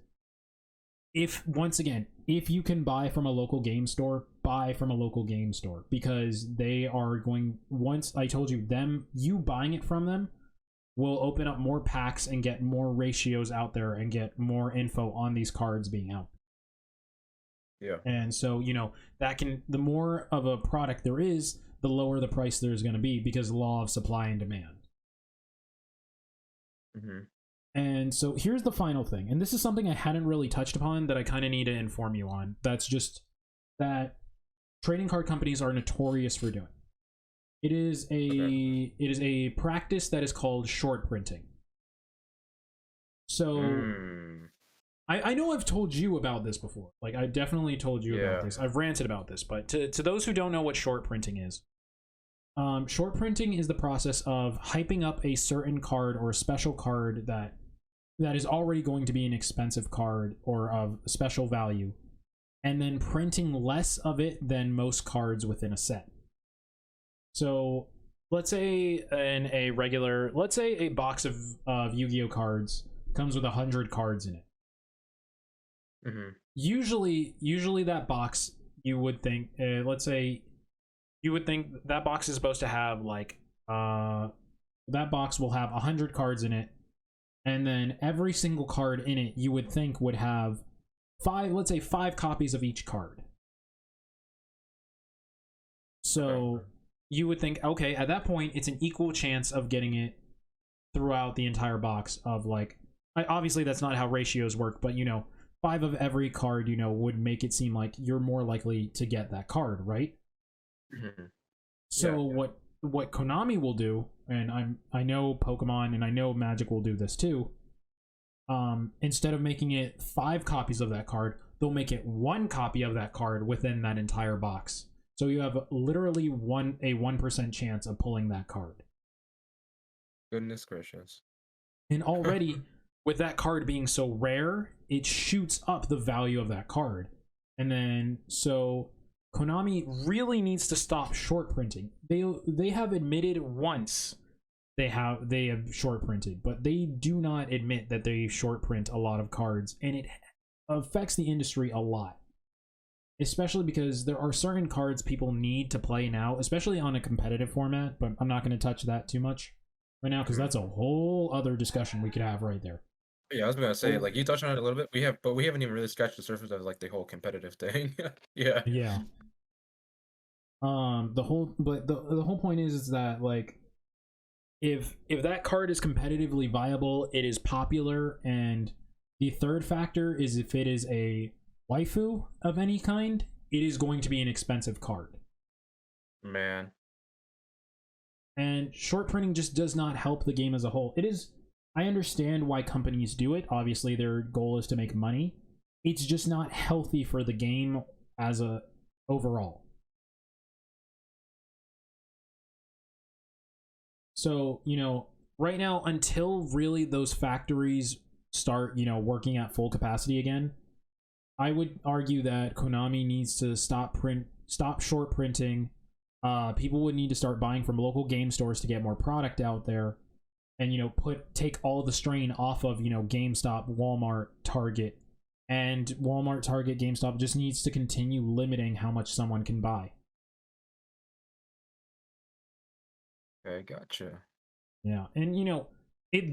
Speaker 2: once again, if you can buy from a local game store, buy from a local game store, because they are going, once I told you, you buying it from them will open up more packs and get more ratios out there and get more info on these cards being out.
Speaker 1: Yeah.
Speaker 2: And so, the more of a product there is, the lower the price there's going to be, because law of supply and demand.
Speaker 1: Mm-hmm.
Speaker 2: And so here's the final thing, and this is something I hadn't really touched upon that I kind of need to inform you on. That's just that trading card companies are notorious for doing. It is a practice that is called short printing. So I know I've told you about this before. Like, I definitely told you about this. I've ranted about this, but to those who don't know what short printing is, short printing is the process of hyping up a certain card or a special card that is already going to be an expensive card or of special value, and then printing less of it than most cards within a set. So let's say a box of Yu-Gi-Oh cards comes with 100 cards in it.
Speaker 1: Mm-hmm.
Speaker 2: Usually that box, you would think, that box is supposed to have that box will have 100 cards in it, and then every single card in it you would think would have five copies of each card. So you would think, okay, at that point it's an equal chance of getting it throughout the entire box of obviously that's not how ratios work, but 5 of every card would make it seem like you're more likely to get that card, right?
Speaker 1: Mm-hmm.
Speaker 2: So what Konami will do, and I know Pokemon and I know Magic will do this too, instead of making it 5 copies of that card, they'll make it 1 copy of that card within that entire box. So you have literally a 1% chance of pulling that card.
Speaker 1: Goodness gracious.
Speaker 2: And already, with that card being so rare, it shoots up the value of that card. And then, so Konami really needs to stop short printing. They have admitted once they have short printed, but they do not admit that they short print a lot of cards, and it affects the industry a lot. Especially because there are certain cards people need to play now, especially on a competitive format, but I'm not going to touch that too much right now because that's a whole other discussion we could have right there.
Speaker 1: Yeah, I was gonna say, like, you touched on it a little bit. But we haven't even really scratched the surface of like the whole competitive thing. Yeah.
Speaker 2: Yeah. The whole point is that like if that card is competitively viable, it is popular, and the third factor is if it is a waifu of any kind, it is going to be an expensive card.
Speaker 1: Man.
Speaker 2: And short printing just does not help the game as a whole. I understand why companies do it. Obviously, their goal is to make money. It's just not healthy for the game as a overall. So, right now, until really those factories start, working at full capacity again, I would argue that Konami needs to stop short printing. People would need to start buying from local game stores to get more product out there, and take all the strain off of GameStop, Walmart, Target, And Walmart, Target, GameStop just needs to continue limiting how much someone can buy.
Speaker 1: Okay, gotcha.
Speaker 2: Yeah, and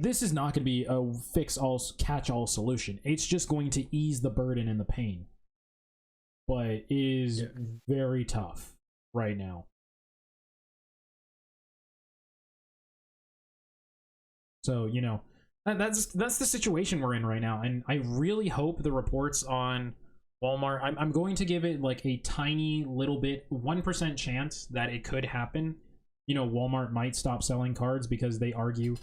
Speaker 2: this is not going to be a catch-all solution. It's just going to ease the burden and the pain. But it is very tough right now. So, that's the situation we're in right now, and I really hope the reports on Walmart, I'm going to give it like a tiny little bit, 1% chance that it could happen. Walmart might stop selling cards because they argue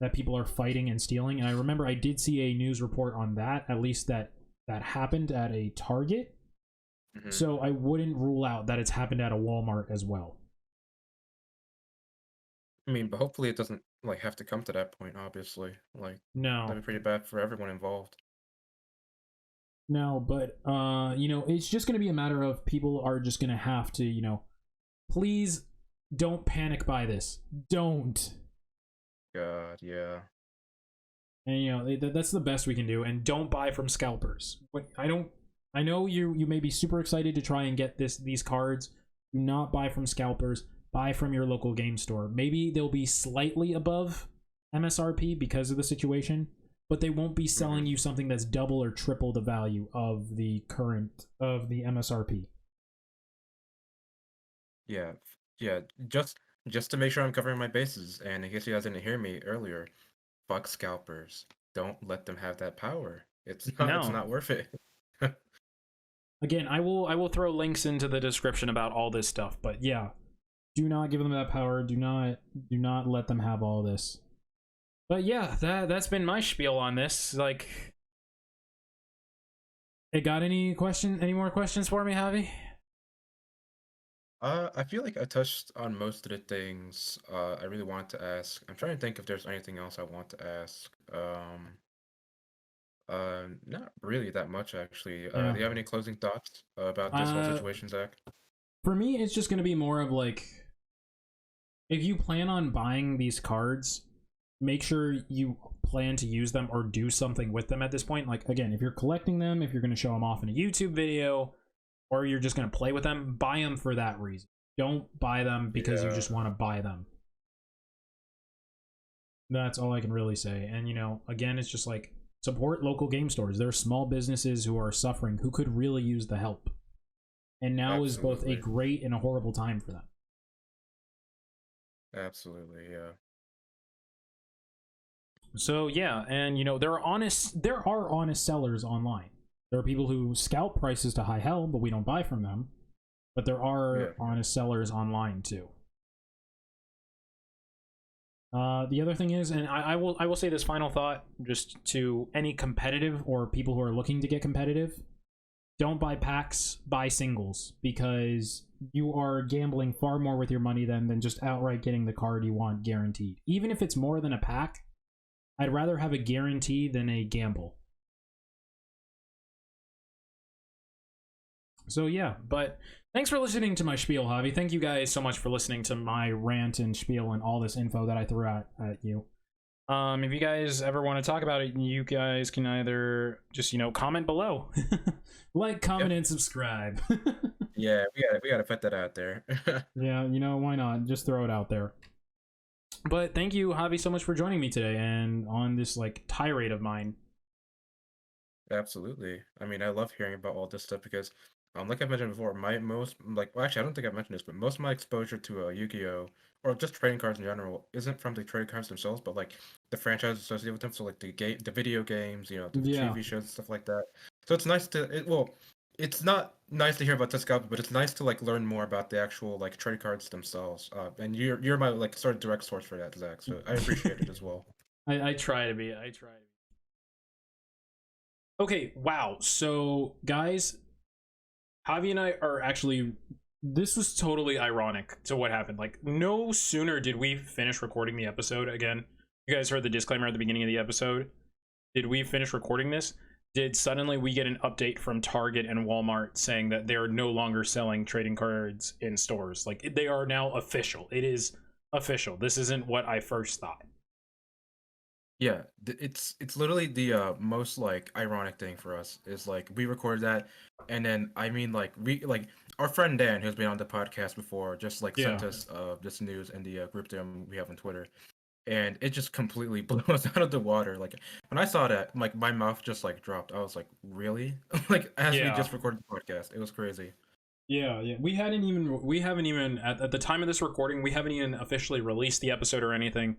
Speaker 2: that people are fighting and stealing. And I remember I did see a news report on that, at least that happened at a Target. Mm-hmm. So I wouldn't rule out that it's happened at a Walmart as well.
Speaker 1: I mean, but hopefully it doesn't like have to come to that point, obviously. Like,
Speaker 2: no,
Speaker 1: that'd be pretty bad for everyone involved.
Speaker 2: No, but it's just going to be a matter of people are just going to have to, please don't panic buy this. Don't.
Speaker 1: God, yeah.
Speaker 2: And that's the best we can do. And don't buy from scalpers. I know you may be super excited to try and get these cards. Do not buy from scalpers. Buy from your local game store. Maybe they'll be slightly above MSRP because of the situation, but they won't be selling you something that's double or triple the value of the MSRP.
Speaker 1: Yeah, just to make sure I'm covering my bases, and in case you guys didn't hear me earlier, fuck scalpers. Don't let them have that power. It's not worth it.
Speaker 2: Again, I will throw links into the description about all this stuff, but yeah, do not give them that power. Do not let them have all this. But yeah, that's been my spiel on this. Like, it got any more questions for me, Javi?
Speaker 1: I feel like I touched on most of the things I really want to ask. I'm trying to think if there's anything else I want to ask. Not really that much actually. Do you have any closing thoughts about this whole situation, Zach?
Speaker 2: For me, it's just gonna be more of like, if you plan on buying these cards, make sure you plan to use them or do something with them at this point. Like, again, if you're collecting them, if you're going to show them off in a YouTube video, or you're just going to play with them, buy them for that reason. Don't buy them because you just want to buy them. That's all I can really say. And, again, it's just like, support local game stores. There are small businesses who are suffering, who could really use the help. And now is both a great and a horrible time for them.
Speaker 1: Absolutely, yeah.
Speaker 2: So yeah, and there are honest sellers online. There are people who scalp prices to high hell, but we don't buy from them. But there are honest sellers online too. The other thing is, and I will say this final thought just to any competitive or people who are looking to get competitive: don't buy packs, buy singles, because you are gambling far more with your money than just outright getting the card you want guaranteed. Even if it's more than a pack, I'd rather have a guarantee than a gamble. So yeah, but thanks for listening to my spiel, Javi. Thank you guys so much for listening to my rant and spiel and all this info that I threw out at you. If you guys ever want to talk about it, you guys can either just, comment below. Like, comment, and subscribe.
Speaker 1: Yeah, we gotta put that out there.
Speaker 2: Yeah, why not? Just throw it out there. But thank you, Javi, so much for joining me today and on this, like, tirade of mine.
Speaker 1: Absolutely. I mean, I love hearing about all this stuff because, like I mentioned before, my most, well, actually, I don't think I mentioned this, but most of my exposure to Yu-Gi-Oh! Or just trading cards in general isn't from the trading cards themselves, but like the franchises associated with them. So like the video games, the TV shows and stuff like that. So it's nice it's not nice to hear about this guy, but it's nice to like learn more about the actual like trading cards themselves. And you're my like sort of direct source for that, Zach. So I appreciate it as well.
Speaker 2: I try to be. Okay, wow. So guys, Javi and I are actually, this was totally ironic to what happened. Like, no sooner did we finish recording the episode, again, you guys heard the disclaimer at the beginning of the episode, did we finish recording this, did suddenly we get an update from Target and Walmart saying that they're no longer selling trading cards in stores. Like, they are now official. It is official. This isn't what I first thought.
Speaker 1: Yeah, it's literally the most like ironic thing for us is like we recorded that, and then I mean like we like our friend Dan who's been on the podcast before just like sent
Speaker 2: Yeah.
Speaker 1: us this news in the group them we have on Twitter, and it just completely blew us out of the water. Like when I saw that, like my mouth just like dropped. I was like, really? Like as we
Speaker 2: Yeah.
Speaker 1: just recorded the podcast, it was crazy.
Speaker 2: Yeah, yeah. We haven't even at the time of this recording, we haven't even officially released the episode or anything.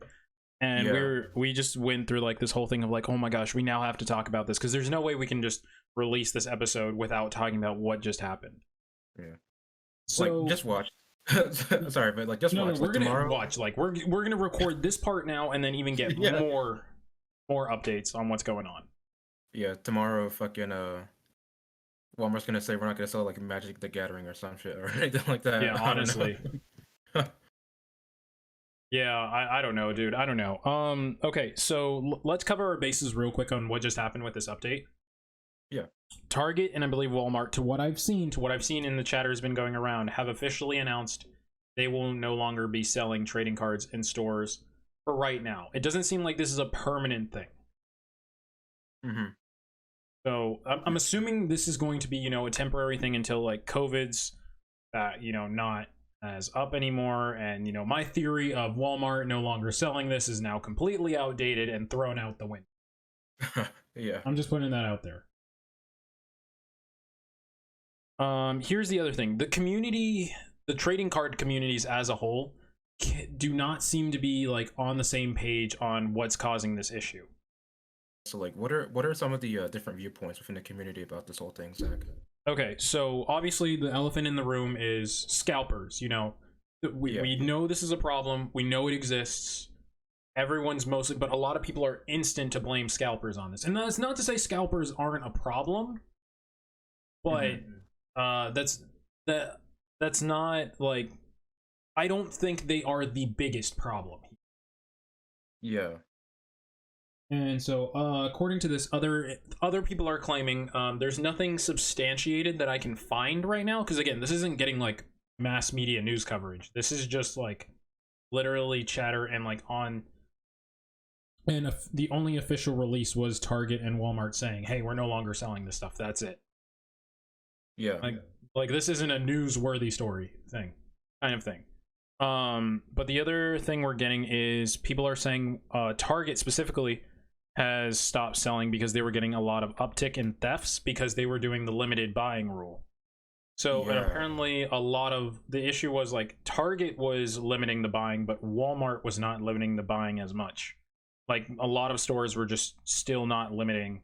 Speaker 2: And
Speaker 1: Yeah,
Speaker 2: we just went through like this whole thing of like, oh my gosh, we now have to talk about this because there's no way we can just release this episode without talking about what just happened.
Speaker 1: yeah. Like
Speaker 2: So
Speaker 1: just watch. Sorry, but like just
Speaker 2: no,
Speaker 1: watch.
Speaker 2: we're
Speaker 1: Like
Speaker 2: gonna
Speaker 1: tomorrow.
Speaker 2: watch. Like we're gonna record this part now and then even get
Speaker 1: Yeah.
Speaker 2: more updates on what's going on.
Speaker 1: Yeah, tomorrow fucking Walmart's gonna say we're not gonna sell like Magic the Gathering or some shit or anything like
Speaker 2: Yeah,
Speaker 1: that. I don't
Speaker 2: honestly.
Speaker 1: know.
Speaker 2: Yeah, I don't know, dude. I don't know. Okay, so let's cover our bases real quick on what just happened with this update.
Speaker 1: Yeah.
Speaker 2: Target and I believe Walmart, to what I've seen in the chatter has been going around, have officially announced they will no longer be selling trading cards in stores for right now. It doesn't seem like this is a permanent thing.
Speaker 1: Mm-hmm.
Speaker 2: So I'm assuming this is going to be, a temporary thing until like COVID's, not as up anymore. And, my theory of Walmart no longer selling this is now completely outdated and thrown out the window.
Speaker 1: Yeah.
Speaker 2: I'm just putting that out there. Here's the other thing. The trading card communities as a whole do not seem to be like on the same page on what's causing this issue.
Speaker 1: So like, what are some of the different viewpoints within the community about this whole thing, Zach?
Speaker 2: Okay, so obviously the elephant in the room is scalpers.
Speaker 1: Yeah.
Speaker 2: We know this is a problem. We know it exists. Everyone's mostly, but a lot of people are instant to blame scalpers on this. And that's not to say scalpers aren't a problem, but that's not like, I don't think they are the biggest problem.
Speaker 1: Yeah.
Speaker 2: And so, according to this, other people are claiming there's nothing substantiated that I can find right now. Because again, this isn't getting like mass media news coverage. This is just like literally chatter and like on. And the only official release was Target and Walmart saying, "Hey, we're no longer selling this stuff." That's it.
Speaker 1: Yeah.
Speaker 2: Like this isn't a newsworthy story kind of thing. But the other thing we're getting is people are saying Target specifically has stopped selling because they were getting a lot of uptick in thefts because they were doing the limited buying rule. So and
Speaker 1: Yeah.
Speaker 2: apparently a lot of the issue was like Target was limiting the buying, but Walmart was not limiting the buying as much. Like a lot of stores were just still not limiting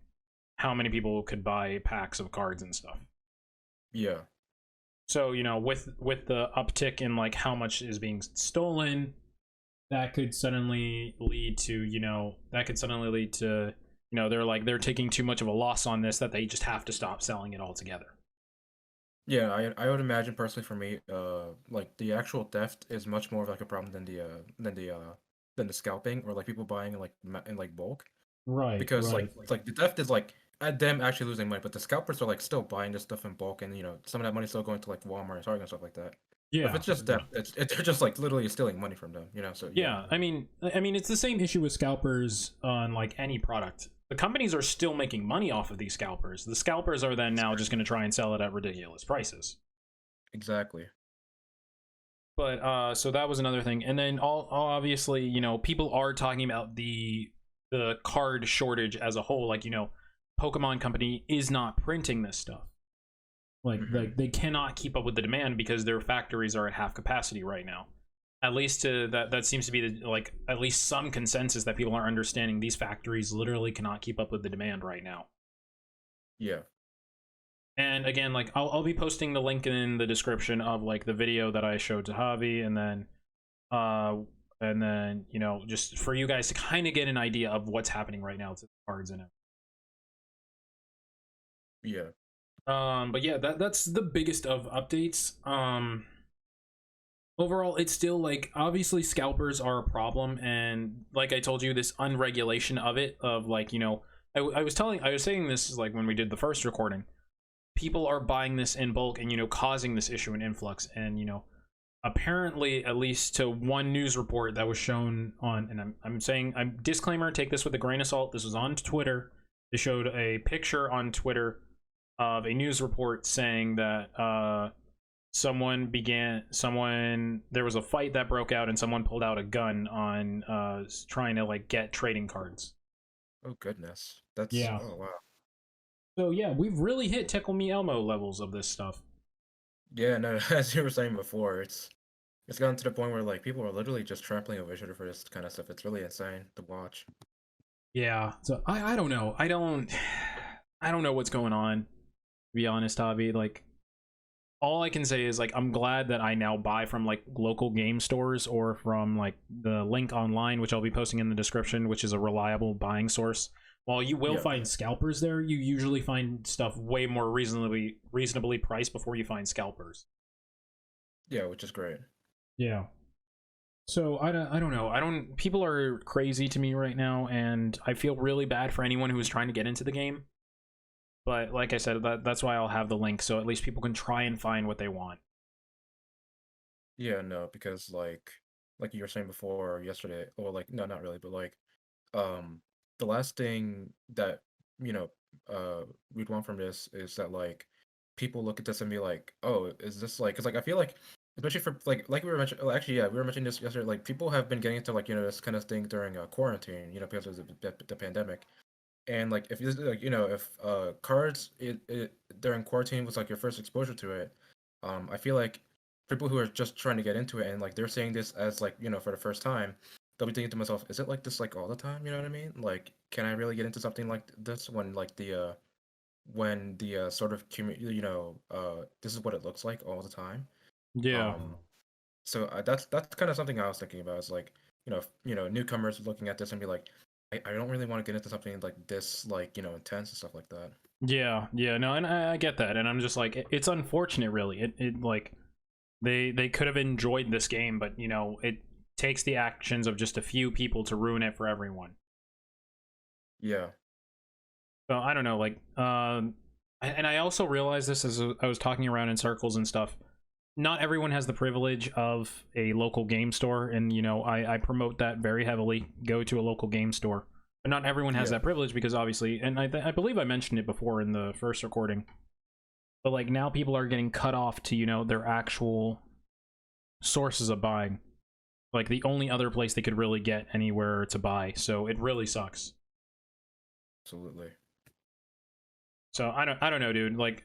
Speaker 2: how many people could buy packs of cards and stuff.
Speaker 1: Yeah.
Speaker 2: So, with the uptick in like how much is being stolen, that could suddenly lead to, they're taking too much of a loss on this that they just have to stop selling it altogether.
Speaker 1: Yeah, I would imagine personally for me, like the actual theft is much more of like a problem than the scalping or like people buying in like in like bulk.
Speaker 2: Right,
Speaker 1: Because
Speaker 2: right.
Speaker 1: like the theft is like at them actually losing money, but the scalpers are like still buying this stuff in bulk, and some of that money's still going to like Walmart and Target and stuff like that. But if
Speaker 2: Yeah.
Speaker 1: it's just theft, they're just like literally stealing money from them, So yeah,
Speaker 2: Yeah, I mean it's the same issue with scalpers on like any product. The companies are still making money off of these scalpers. The scalpers are then now just going to try and sell it at ridiculous prices.
Speaker 1: exactly.
Speaker 2: But so that was another thing. And then obviously, people are talking about the card shortage as a whole. Like, Pokemon Company is not printing this stuff. Like they cannot keep up with the demand because their factories are at half capacity right now. At least that seems to be at least some consensus that people are understanding. These factories literally cannot keep up with the demand right now.
Speaker 1: Yeah.
Speaker 2: And again, like I'll be posting the link in the description of like the video that I showed to Javi, and then just for you guys to kind of get an idea of what's happening right now to the cards in it.
Speaker 1: Yeah.
Speaker 2: But yeah, that's the biggest of updates. Overall, it's still like obviously scalpers are a problem, and like I told you, this unregulation of it, of like I was saying this like when we did the first recording, people are buying this in bulk and causing this issue and influx, and apparently, at least to one news report that was shown on, and I'm saying, I'm disclaimer, take this with a grain of salt. This was on Twitter. They showed a picture on Twitter of a news report saying that someone there was a fight that broke out and someone pulled out a gun on trying to like get trading cards.
Speaker 1: Oh goodness. That's
Speaker 2: Yeah.
Speaker 1: oh wow.
Speaker 2: So yeah, we've really hit Tickle Me Elmo levels of this stuff.
Speaker 1: Yeah, no, as you were saying before, it's gotten to the point where like people are literally just trampling over each other for this kind of stuff. It's really insane to watch.
Speaker 2: Yeah. So I don't know. I don't know what's going on, to be honest, Javi. Like, all I can say is like I'm glad that I now buy from like local game stores or from like the link online, which I'll be posting in the description, which is a reliable buying source. While you will
Speaker 1: Yeah,
Speaker 2: find scalpers there, you usually find stuff way more reasonably priced before you find scalpers.
Speaker 1: yeah, which is great.
Speaker 2: Yeah. So I don't know. I don't people are crazy to me right now, and I feel really bad for anyone who is trying to get into the game. But like I said, that's why I'll have the link so at least people can try and find what they want.
Speaker 1: Yeah, no, because like you were saying before yesterday, or like no, not really, but like um the last thing that you know we'd want from this is that like people look at this and be like, oh, is this like, because like I feel like especially for like we were mentioning, well, actually, yeah, we were mentioning this yesterday, like people have been getting into like this kind of thing during quarantine, because of the pandemic. And like if you like if cards during quarantine was like your first exposure to it, I feel like people who are just trying to get into it and like they're saying this as like for the first time, they'll be thinking to myself, is it like this like all the time? You know what I mean? Like, can I really get into something like this when the sort of this is what it looks like all the time.
Speaker 2: Yeah.
Speaker 1: So that's kind of something I was thinking about. Is like newcomers looking at this and be like, I don't really want to get into something like this, like intense and stuff like that.
Speaker 2: Yeah, yeah, no, and I get that, and I'm just like, it's unfortunate, really. It like they could have enjoyed this game, but it takes the actions of just a few people to ruin it for everyone.
Speaker 1: Yeah,
Speaker 2: So I don't know, like, and I also realized this as I was talking around in circles and stuff. Not everyone has the privilege of a local game store, and I promote that very heavily. Go to a local game store, but not everyone has
Speaker 1: yeah,
Speaker 2: that privilege because obviously, and I believe I mentioned it before in the first recording. But like now people are getting cut off to their actual sources of buying, like the only other place they could really get anywhere to buy, so it really sucks.
Speaker 1: absolutely.
Speaker 2: So I don't know, dude. Like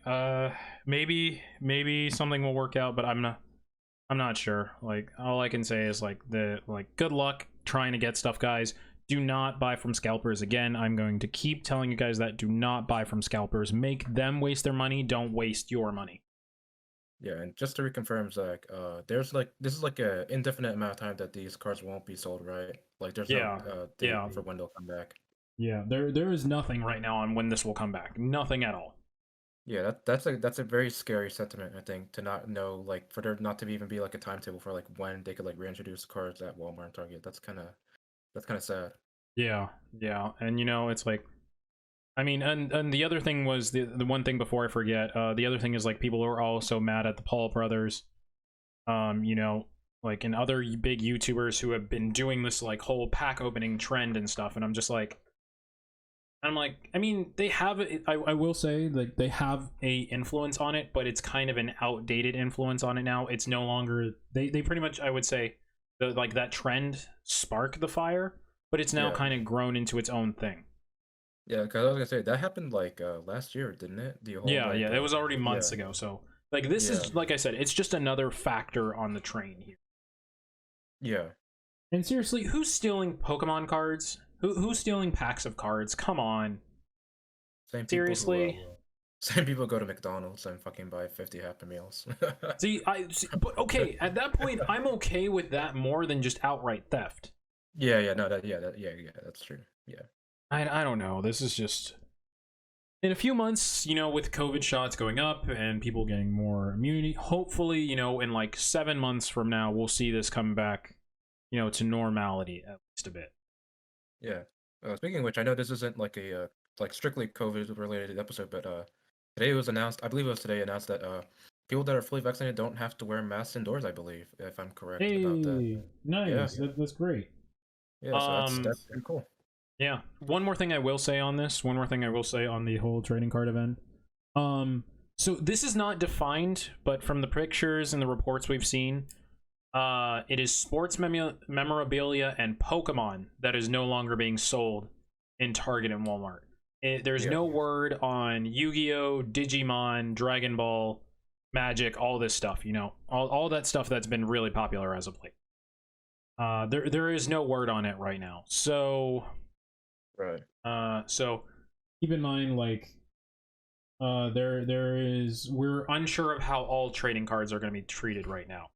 Speaker 2: maybe something will work out, but I'm not sure. Like all I can say is like good luck trying to get stuff, guys. Do not buy from scalpers. Again, I'm going to keep telling you guys that. Do not buy from scalpers. Make them waste their money. Don't waste your money.
Speaker 1: Yeah, and just to reconfirm, Zach, there's like this is like a indefinite amount of time that these cards won't be sold, right? Like there's no
Speaker 2: Yeah.
Speaker 1: date
Speaker 2: Yeah.
Speaker 1: for when they'll come back.
Speaker 2: Yeah. There is nothing right now on when this will come back. Nothing at all.
Speaker 1: Yeah, that's a very scary sentiment, I think, to not know, like, for there not to even be like a timetable for like when they could like reintroduce cards at Walmart and Target. That's kind of sad.
Speaker 2: Yeah. Yeah. And it's like, I mean, and the other thing was the one thing before I forget. The other thing is like people are also mad at the Paul brothers. Like and other big YouTubers who have been doing this like whole pack opening trend and stuff. And I'm like, I mean, they have. I will say like they have a influence on it, but it's kind of an outdated influence on it now. It's no longer. They pretty much, I would say, like that trend sparked the fire, but it's now
Speaker 1: Yeah,
Speaker 2: kind of grown into its own thing.
Speaker 1: yeah, because I was gonna say that happened like last year, didn't it? The whole
Speaker 2: Yeah, yeah, it was already
Speaker 1: yeah,
Speaker 2: months ago. So like this
Speaker 1: yeah,
Speaker 2: is like I said, it's just another factor on the train here.
Speaker 1: yeah.
Speaker 2: And seriously, who's stealing Pokemon cards? Who's stealing packs of cards? Come on.
Speaker 1: Same people who
Speaker 2: Seriously?
Speaker 1: same people go to McDonald's and fucking buy 50 Happy Meals.
Speaker 2: But okay, at that point, I'm okay with that more than just outright theft.
Speaker 1: Yeah, yeah, no, yeah, that's true. Yeah,
Speaker 2: I don't know. This is just in a few months, with COVID shots going up and people getting more immunity. Hopefully, in like 7 months from now, we'll see this come back, to normality at least a bit.
Speaker 1: yeah. Speaking of which, I know this isn't like a like strictly COVID related episode, but today it was announced. I believe it was today announced that people that are fully vaccinated don't have to wear masks indoors, I believe, if I'm correct about that.
Speaker 2: Hey,
Speaker 1: Yeah,
Speaker 2: nice. That's great.
Speaker 1: yeah. So that's pretty cool.
Speaker 2: Yeah. One more thing I will say on this. One more thing I will say on the whole trading card event. So this is not defined, but from the pictures and the reports we've seen, it is sports memorabilia and Pokemon that is no longer being sold in Target and Walmart. There's no word on Yu-Gi-Oh, Digimon, Dragon Ball, Magic, all this stuff. You know, all that stuff that's been really popular as of late. There is no word on it right now. So,
Speaker 1: Right.
Speaker 2: So keep in mind, like, we're unsure of how all trading cards are going to be treated right now.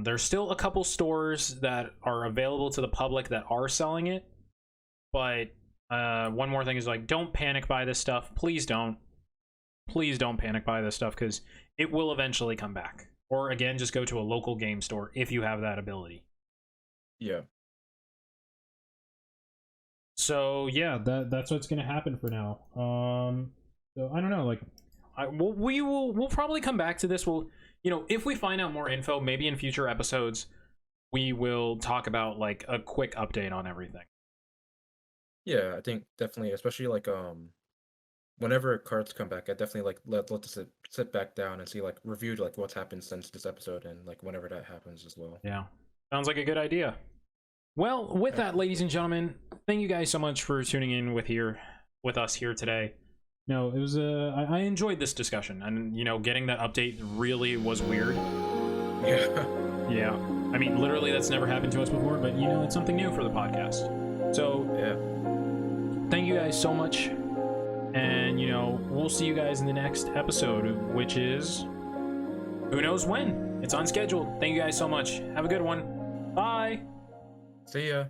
Speaker 2: There's still a couple stores that are available to the public that are selling it, but one more thing is, like, don't panic buy this stuff. Please don't panic buy this stuff, because it will eventually come back. Or again, just go to a local game store if you have that ability.
Speaker 1: Yeah.
Speaker 2: So yeah, that's what's gonna happen for now. So I don't know, like, we'll probably come back to this. We'll, you know, if we find out more info, maybe in future episodes, we will talk about, like, a quick update on everything.
Speaker 1: Yeah, I think definitely, especially like whenever cards come back, I definitely like let us sit back down and see, like, review like what's happened since this episode, and like whenever that happens as well.
Speaker 2: Yeah, sounds like a good idea. Well, with that, ladies and gentlemen, thank you guys so much for tuning in with us here today. No, it was I enjoyed this discussion, and, you know, getting that update really was weird.
Speaker 1: Yeah.
Speaker 2: Yeah, I mean, literally, that's never happened to us before, but, you know, it's something new for the podcast. So
Speaker 1: Yeah.
Speaker 2: thank you guys so much, and, you know, we'll see you guys in the next episode, which is who knows when. It's unscheduled. Thank you guys so much. Have a good one. Bye.
Speaker 1: See ya.